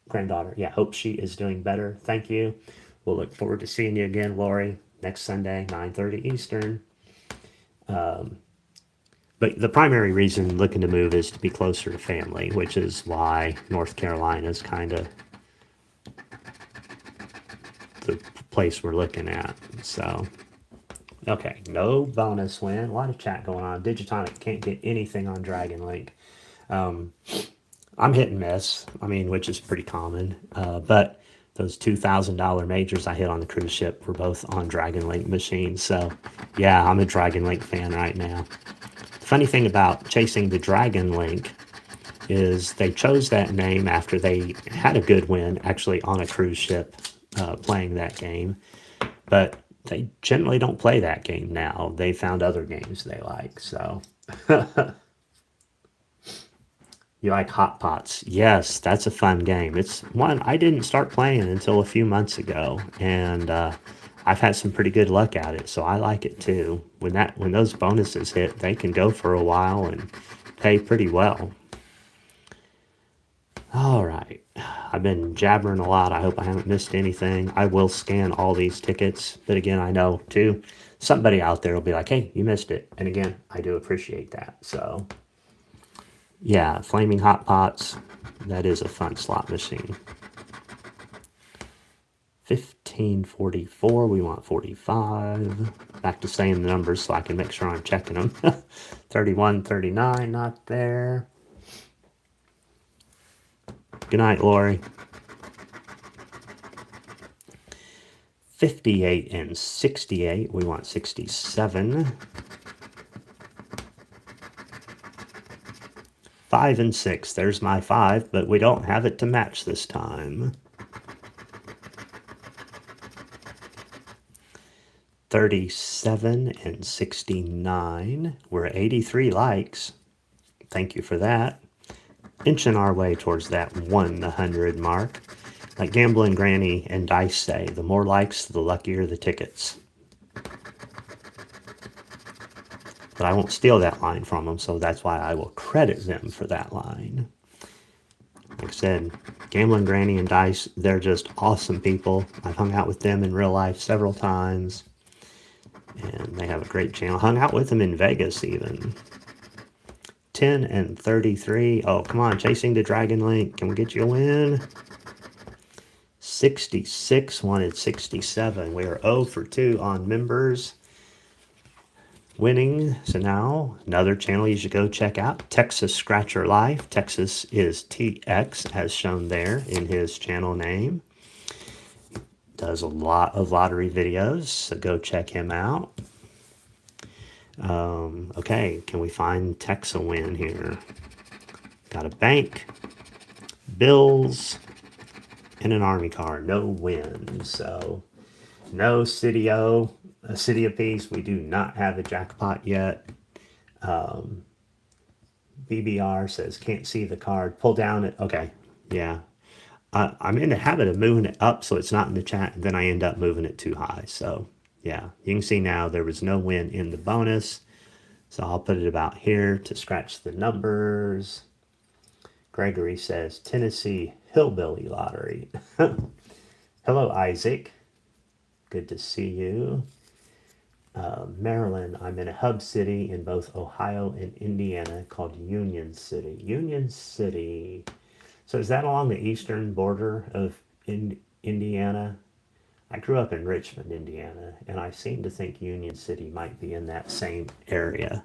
granddaughter. Yeah, hope she is doing better. Thank you. We'll look forward to seeing you again, Lori, next Sunday, 9:30 Eastern. But the primary reason looking to move is to be closer to family, which is why North Carolina is kind of the place we're looking at. So, okay, no bonus win. A lot of chat going on. Digitonic can't get anything on Dragon Link. I'm hit and miss, I mean, which is pretty common. But those $2,000 majors I hit on the cruise ship were both on Dragon Link machines. So, yeah, I'm a Dragon Link fan right now. The funny thing about Chasing the Dragon Link is they chose that name after they had a good win actually on a cruise ship playing that game. But they generally don't play that game now. They found other games they like. So you like Hot Pots? Yes, that's a fun game. It's one I didn't start playing until a few months ago, and I've had some pretty good luck at it, so I like it too. When those bonuses hit, they can go for a while and pay pretty well. All right, I've been jabbering a lot. I hope I haven't missed anything. I will scan all these tickets, but again, I know too, somebody out there will be like, hey, you missed it. And again, I do appreciate that. So yeah, Flaming Hot Pots, that is a fun slot machine. 1544, we want 45. Back to saying the numbers so I can make sure I'm checking them. 31, 39, not there. Good night, Lori. 58 and 68, we want 67. 5 and 6, there's my 5, but we don't have it to match this time. 37 and 69, we're at 83 likes. Thank you for that. Inching our way towards that 100 mark. Like Gambling Granny and Dice say, the more likes, the luckier the tickets. But I won't steal that line from them, so that's why I will credit them for that line. Like I said, Gambling Granny and Dice, they're just awesome people. I've hung out with them in real life several times. And they have a great channel. Hung out with them in Vegas even. 10 and 33. Oh, come on, Chasing the Dragon Link. Can we get you a win? 66, wanted 67. We are 0 for 2 on members. Winning. So now, another channel you should go check out. Texas Scratcher Life. Texas is TX, as shown there in his channel name. Does a lot of lottery videos, so go check him out. Okay, can we find Tex a win here? Got a bank. Bills and an Army card. No wins. So no City O, a City of Peace. We do not have a jackpot yet. BBR says can't see the card. Pull down it. Okay. Yeah. I'm in the habit of moving it up so it's not in the chat, and then I end up moving it too high. So yeah, you can see now there was no win in the bonus. So I'll put it about here to scratch the numbers. Gregory says Tennessee Hillbilly Lottery. Hello, Isaac. Good to see you. Maryland, I'm in a hub city in both Ohio and Indiana called Union City. Union City. So is that along the eastern border of Indiana? I grew up in Richmond, Indiana, and I seem to think Union City might be in that same area.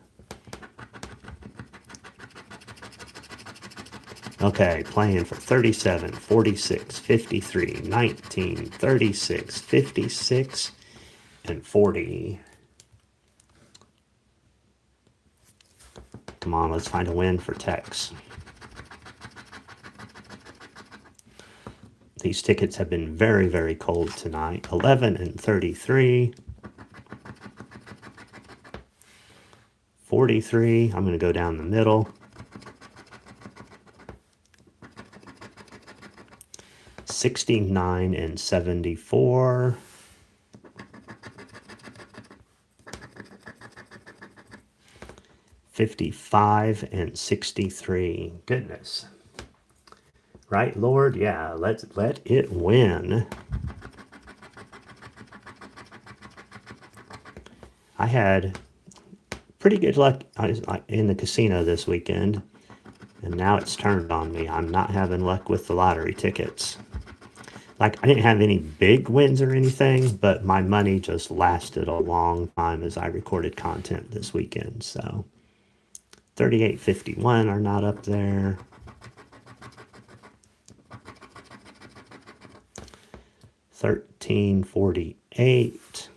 Okay, playing for 37, 46, 53, 19, 36, 56, and 40. Come on, let's find a win for Tex. These tickets have been very, very cold tonight. 11 and 33. 43. I'm going to go down the middle. 69 and 74. 55 and 63. Goodness. Right, Lord? Yeah, let it win. I had pretty good luck in the casino this weekend, and now it's turned on me. I'm not having luck with the lottery tickets. Like, I didn't have any big wins or anything, but my money just lasted a long time as I recorded content this weekend. So 38.51 are not up there. 13.48.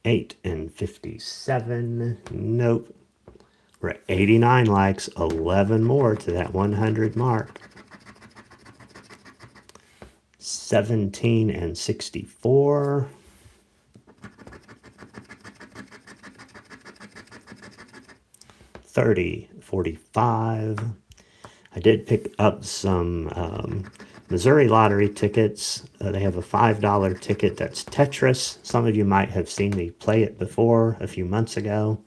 8 and 57. Nope. We're at 89 likes, 11 more to that 100 mark. 17 and 64. 30.45. I did pick up some Missouri lottery tickets. They have a $5 ticket that's Tetris. Some of you might have seen me play it before a few months ago.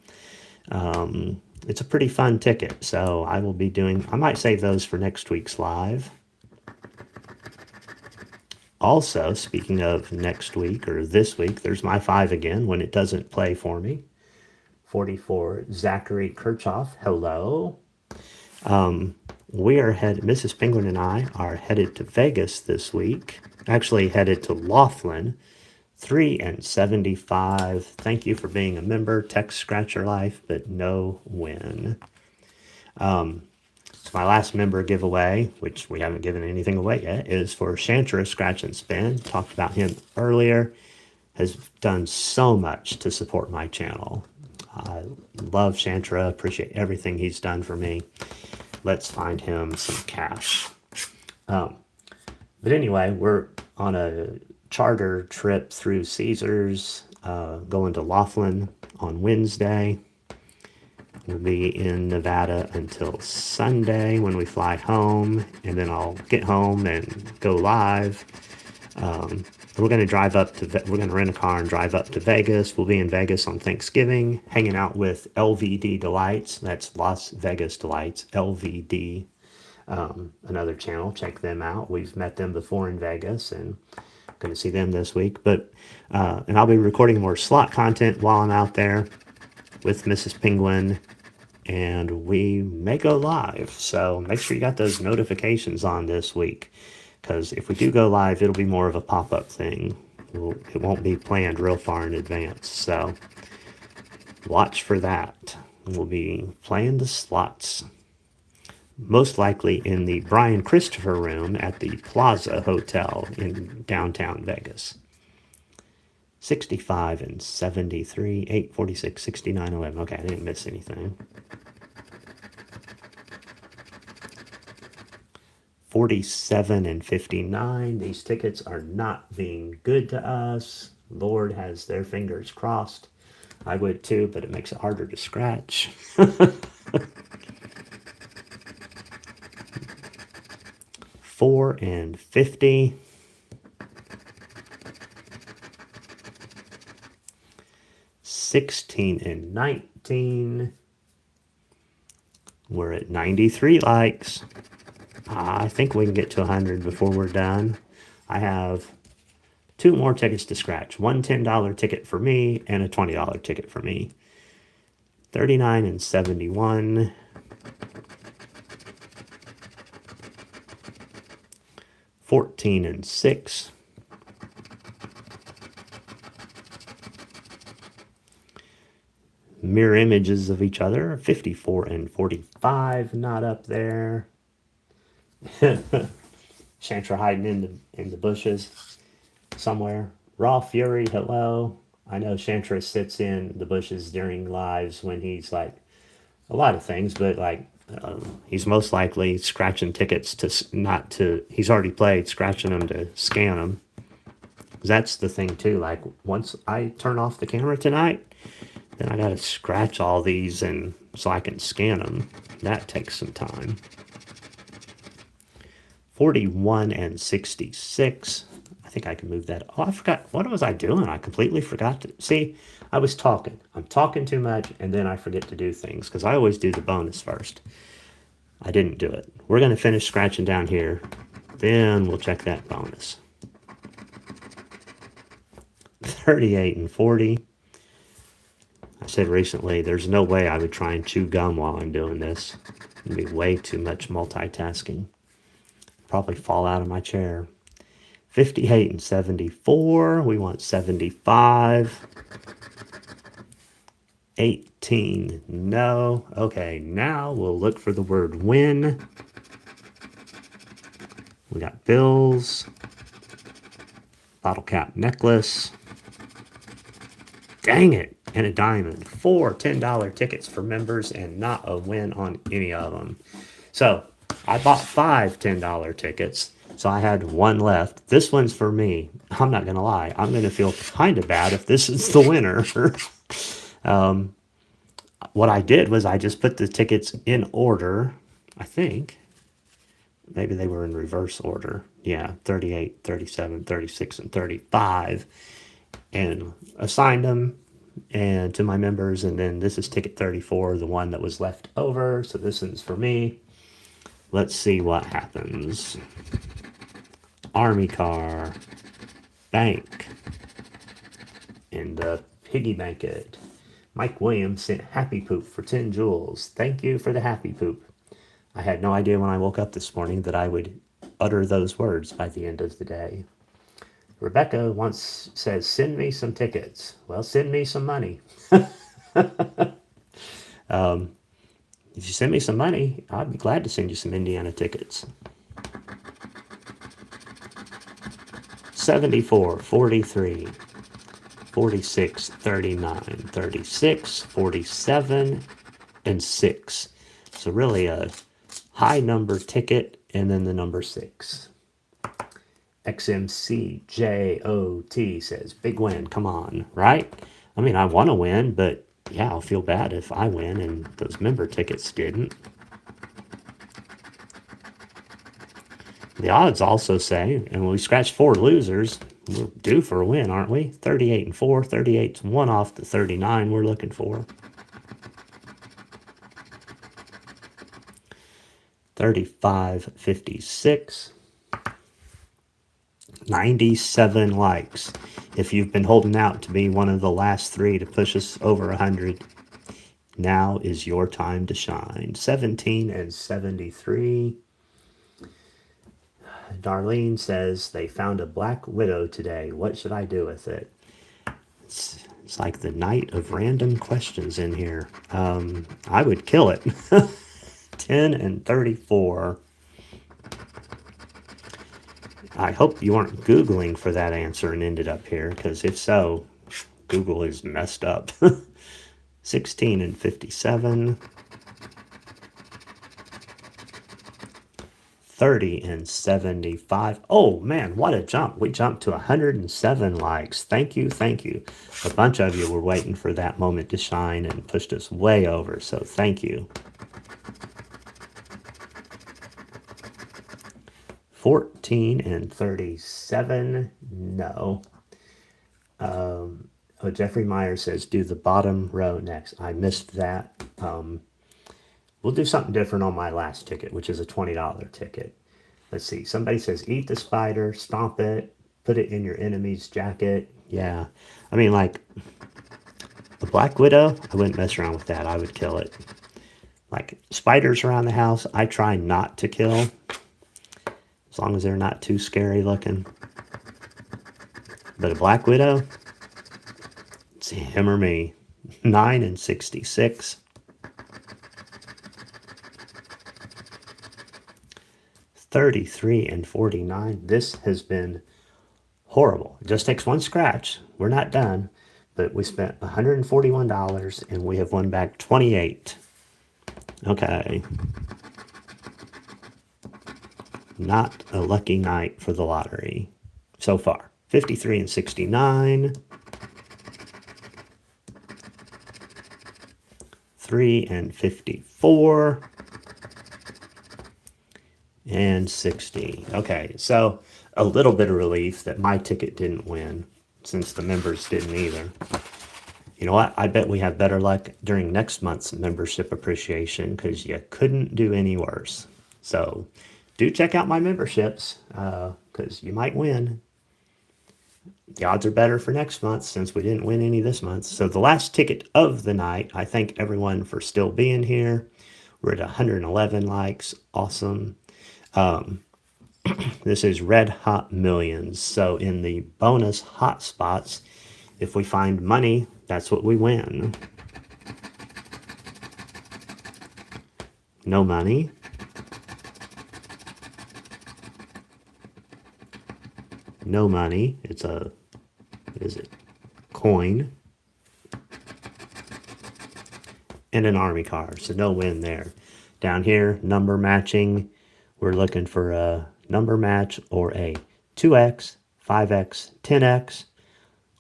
It's a pretty fun ticket, so I will be doing, I might save those for next week's live. Also, speaking of next week or this week, there's my 5 again when it doesn't play for me. 44, Zachary Kirchhoff, hello. We are Mrs. Penguin and I are headed to Vegas this week. Actually headed to Laughlin. 3 and 75. Thank you for being a member. Text Scratcher Life, but no win. So my last member giveaway, which we haven't given anything away yet, is for Shantra Scratch and Spin. Talked about him earlier. Has done so much to support my channel. I love Shantra. Appreciate everything he's done for me. Let's find him some cash. But anyway, we're on a charter trip through Caesars, going to Laughlin on Wednesday. We'll be in Nevada until Sunday when we fly home, and then I'll get home and go live. We're going to drive up to, we're going to rent a car and drive up to Vegas. We'll be in Vegas on Thanksgiving, hanging out with LVD Delights. That's Las Vegas Delights, LVD, another channel. Check them out. We've met them before in Vegas, and going to see them this week. But and I'll be recording more slot content while I'm out there with Mrs. Penguin, and we may go live. So make sure you got those notifications on this week, because if we do go live, it'll be more of a pop-up thing. It won't be planned real far in advance. So watch for that. We'll be playing the slots, most likely in the Brian Christopher room at the Plaza Hotel in downtown Vegas. 65 and 73, 8, 46, 69, 11. Okay, I didn't miss anything. 47 and 59. These tickets are not being good to us. Lord has their fingers crossed. I would too, but it makes it harder to scratch. 4 and 50. 16 and 19. We're at 93 likes. I think we can get to 100 before we're done. I have 2 more tickets to scratch. One $10 ticket for me and a $20 ticket for me. 39 and 71. 14 and 6. 'Mirror images of each other. 54 and 45. Not up there. Chantra hiding in the bushes somewhere. Raw Fury, hello. I know Chantra sits in the bushes during lives when he's like a lot of things, but like he's most likely scratching tickets to not to. He's already played, scratching them to scan them. That's the thing too. Like once I turn off the camera tonight, then I gotta scratch all these and so I can scan them. That takes some time. 41 and 66. I think I can move that. Oh, I forgot. What was I doing? I completely forgot to. See, I was talking. I'm talking too much, and then I forget to do things because I always do the bonus first. I didn't do it. We're going to finish scratching down here. Then we'll check that bonus. 38 and 40. I said recently, there's no way I would try and chew gum while I'm doing this. It'd be way too much multitasking. Probably fall out of my chair. 58 and 74. We want 75. 18. No. Okay, now we'll look for the word win. We got bills. Bottle cap necklace. Dang it. And a diamond. 4 $10 tickets for members and not a win on any of them. So I bought 5 $10 tickets. So I had 1 left. This one's for me. I'm not going to lie. I'm going to feel kind of bad if this is the winner. What I did was I just put the tickets in order, I think. Maybe they were in reverse order. Yeah, 38, 37, 36, and 35. And assigned them and to my members. And then this is ticket 34, the one that was left over. So this one's for me. Let's see what happens. Army car, bank, and piggy bank it. Mike Williams sent happy poop for 10 jewels. Thank you for the happy poop. I had no idea when I woke up this morning that I would utter those words by the end of the day. Rebecca once says, send me some tickets. Well, send me some money. If you send me some money, I'd be glad to send you some Indiana tickets. 74, 43, 46, 39, 36, 47, and 6. So really a high number ticket and then the number 6. XMCJOT says, big win, come on, right? I mean, I want to win, but yeah, I'll feel bad if I win and those member tickets didn't. The odds also say, and when we scratch 4 losers, we're due for a win, aren't we? 38 and 4. 38's 1 off the 39 we're looking for. 35.56. 97 likes. If you've been holding out to be one of the last 3 to push us over 100, now is your time to shine. 17 and 73. Darlene says they found a black widow today. What should I do with it? It's like the night of random questions in here. I would kill it. 10 and 34. I hope you aren't Googling for that answer and ended up here, because if so, Google is messed up. 16 and 57. 30 and 75. Oh man, what a jump. We jumped to 107 likes. Thank you, thank you. A bunch of you were waiting for that moment to shine and pushed us way over, so thank you. 14 and 37, no. Oh, Jeffrey Meyer says, do the bottom row next. I missed that. We'll do something different on my last ticket, which is a $20 ticket. Let's see. Somebody says, eat the spider, stomp it, put it in your enemy's jacket. Yeah. I mean, like, the Black Widow, I wouldn't mess around with that. I would kill it. Like, spiders around the house, I try not to kill, as long as they're not too scary looking. But a Black Widow, it's him or me. 9 and 66. 33 and 49. This has been horrible. It just takes one scratch. We're not done, but we spent $141 and we have won back 28. Okay. Not a lucky night for the lottery so far. 53 and 69. 3 and 54. And 60. Okay, so a little bit of relief that my ticket didn't win, since the members didn't either. You know what? I bet we have better luck during next month's membership appreciation, because you couldn't do any worse. So do check out my memberships, because you might win. The odds are better for next month since we didn't win any this month. So the last ticket of the night, I thank everyone for still being here. We're at 111 likes. Awesome. This is Red Hot Millions. So in the bonus hot spots, if we find money, that's what we win. No money. No money. It's a, what is it? Coin. And an army car. So no win there. Down here, number matching. We're looking for a number match or a 2x, 5x, 10x,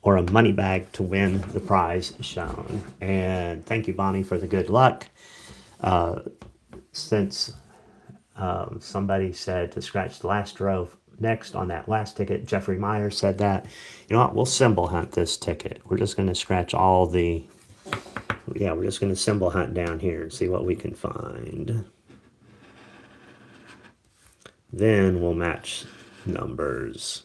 or a money bag to win the prize shown. And thank you, Bonnie, for the good luck. Since somebody said to scratch the last row next on that last ticket, Jeffrey Meyer said that, you know what, we'll symbol hunt this ticket. We're just going to scratch all the, yeah, we're just going to symbol hunt down here and see what we can find. Then we'll match numbers.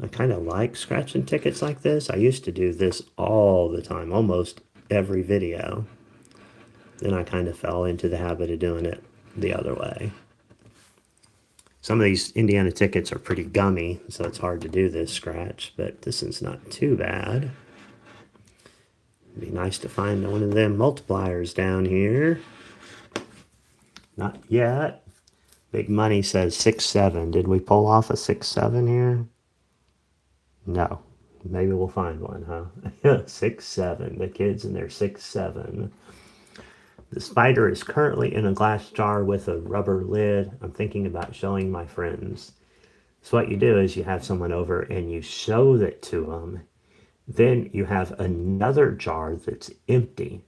I kind of like scratching tickets like this. I used to do this all the time, almost every video. Then I kind of fell into the habit of doing it the other way. Some of these Indiana tickets are pretty gummy, so it's hard to do this scratch, but this is not too bad. It'd be nice to find one of them multipliers down here. Not yet. Big Money says 6-7. Did we pull off a 6-7 here? No. Maybe we'll find one, huh? 6-7. The kids in their 6-7. The spider is currently in a glass jar with a rubber lid. I'm thinking about showing my friends. So what you do is you have someone over and you show that to them. Then you have another jar that's empty,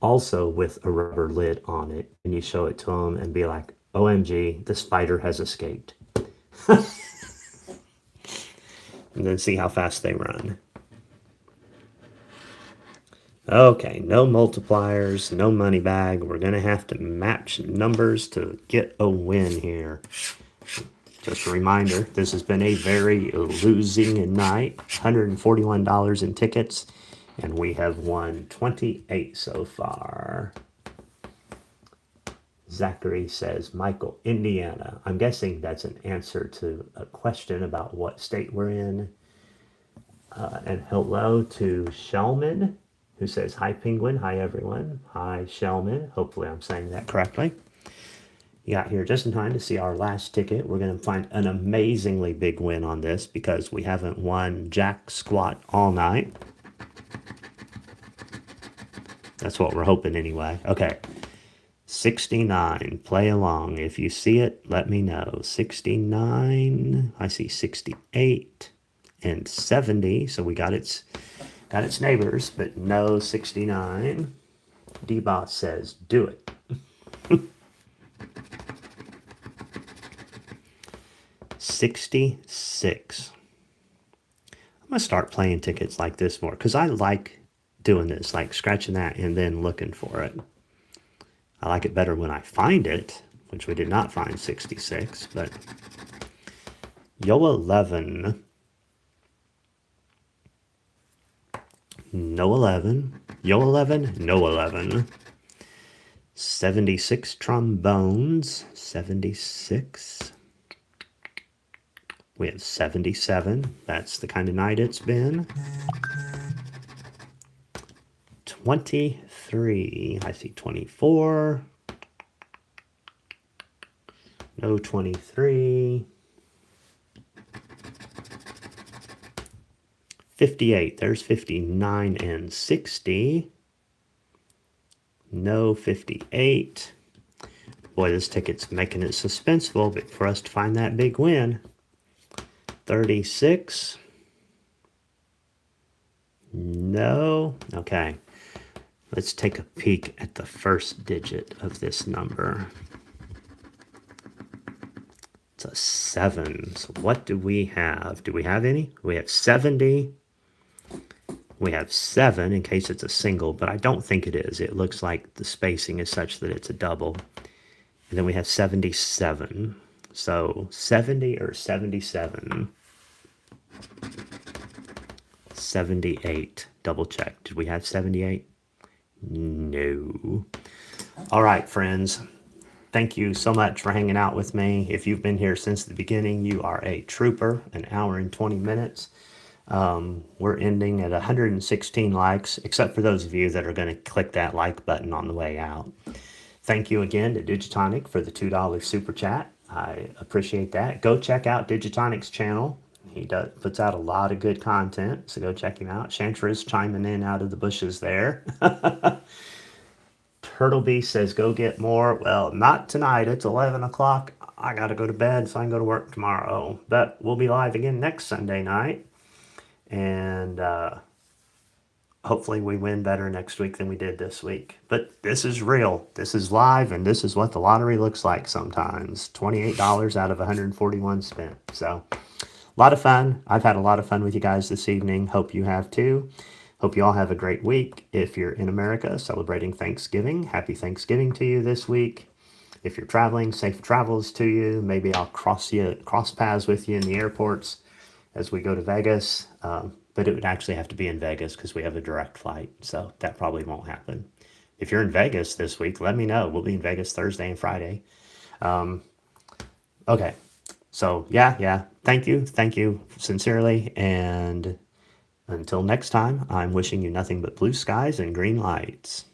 also with a rubber lid on it. And you show it to them and be like, OMG, the spider has escaped. And then see how fast they run. Okay, no multipliers, no money bag. We're going to have to match numbers to get a win here. Just a reminder, this has been a very losing night. $141 in tickets, and we have won 28 so far. Zachary says, Michael, Indiana. I'm guessing that's an answer to a question about what state we're in. And hello to Shellman. who says, hi, Penguin. Hi, everyone. Hi, Shellman. Hopefully I'm saying that correctly. You got here just in time to see our last ticket. We're going to find an amazingly big win on this because we haven't won jack squat all night. That's what we're hoping anyway. Okay. 69. Play along. If you see it, let me know. 69. I see 68 and 70. So we got its neighbors, but no 69. D-Boss says, do it. 66. I'm going to start playing tickets like this more because I like doing this, like scratching that and then looking for it. I like it better when I find it, which we did not find 66, but Yo 11. No 11. Yo 11. No 11. 76 trombones. 76. We have 77. That's the kind of night it's been. 23. I see 24. No 23. 58. There's 59 and 60. No 58. Boy, this ticket's making it suspenseful, but for us to find that big win. 36. No. Okay. Let's take a peek at the first digit of this number. It's a 7. So what do we have? Do we have any? We have 70. We have 7 in case it's a single, but I don't think it is. It looks like the spacing is such that it's a double. And then we have 77. So 70 or 77? 78. Double check. Did we have 78? No. All right, friends. Thank you so much for hanging out with me. If you've been here since the beginning, you are a trooper. An hour and 20 minutes. We're ending at 116 likes, except for those of you that are going to click that like button on the way out. Thank you again to Digitonic for the $2 super chat. I appreciate that. Go check out Digitonic's channel. He puts out a lot of good content, so go check him out. Chantra is chiming in out of the bushes there. Turtlebee says, go get more. Well, not tonight. It's 11 o'clock. I got to go to bed so I can go to work tomorrow. But we'll be live again next Sunday night. And hopefully we win better next week than we did this week. But this is real. This is live, and this is what the lottery looks like sometimes. $28 out of 141 spent. So a lot of fun. I've had a lot of fun with you guys this evening. Hope you have too. Hope you all have a great week. If you're in America celebrating Thanksgiving, happy Thanksgiving to you this week. If you're traveling, safe travels to you. Maybe I'll cross paths with you in the airports as we go to Vegas. But it would actually have to be in Vegas because we have a direct flight. So that probably won't happen. If you're in Vegas this week, let me know. We'll be in Vegas Thursday and Friday. Okay. So yeah. Thank you sincerely. And until next time, I'm wishing you nothing but blue skies and green lights.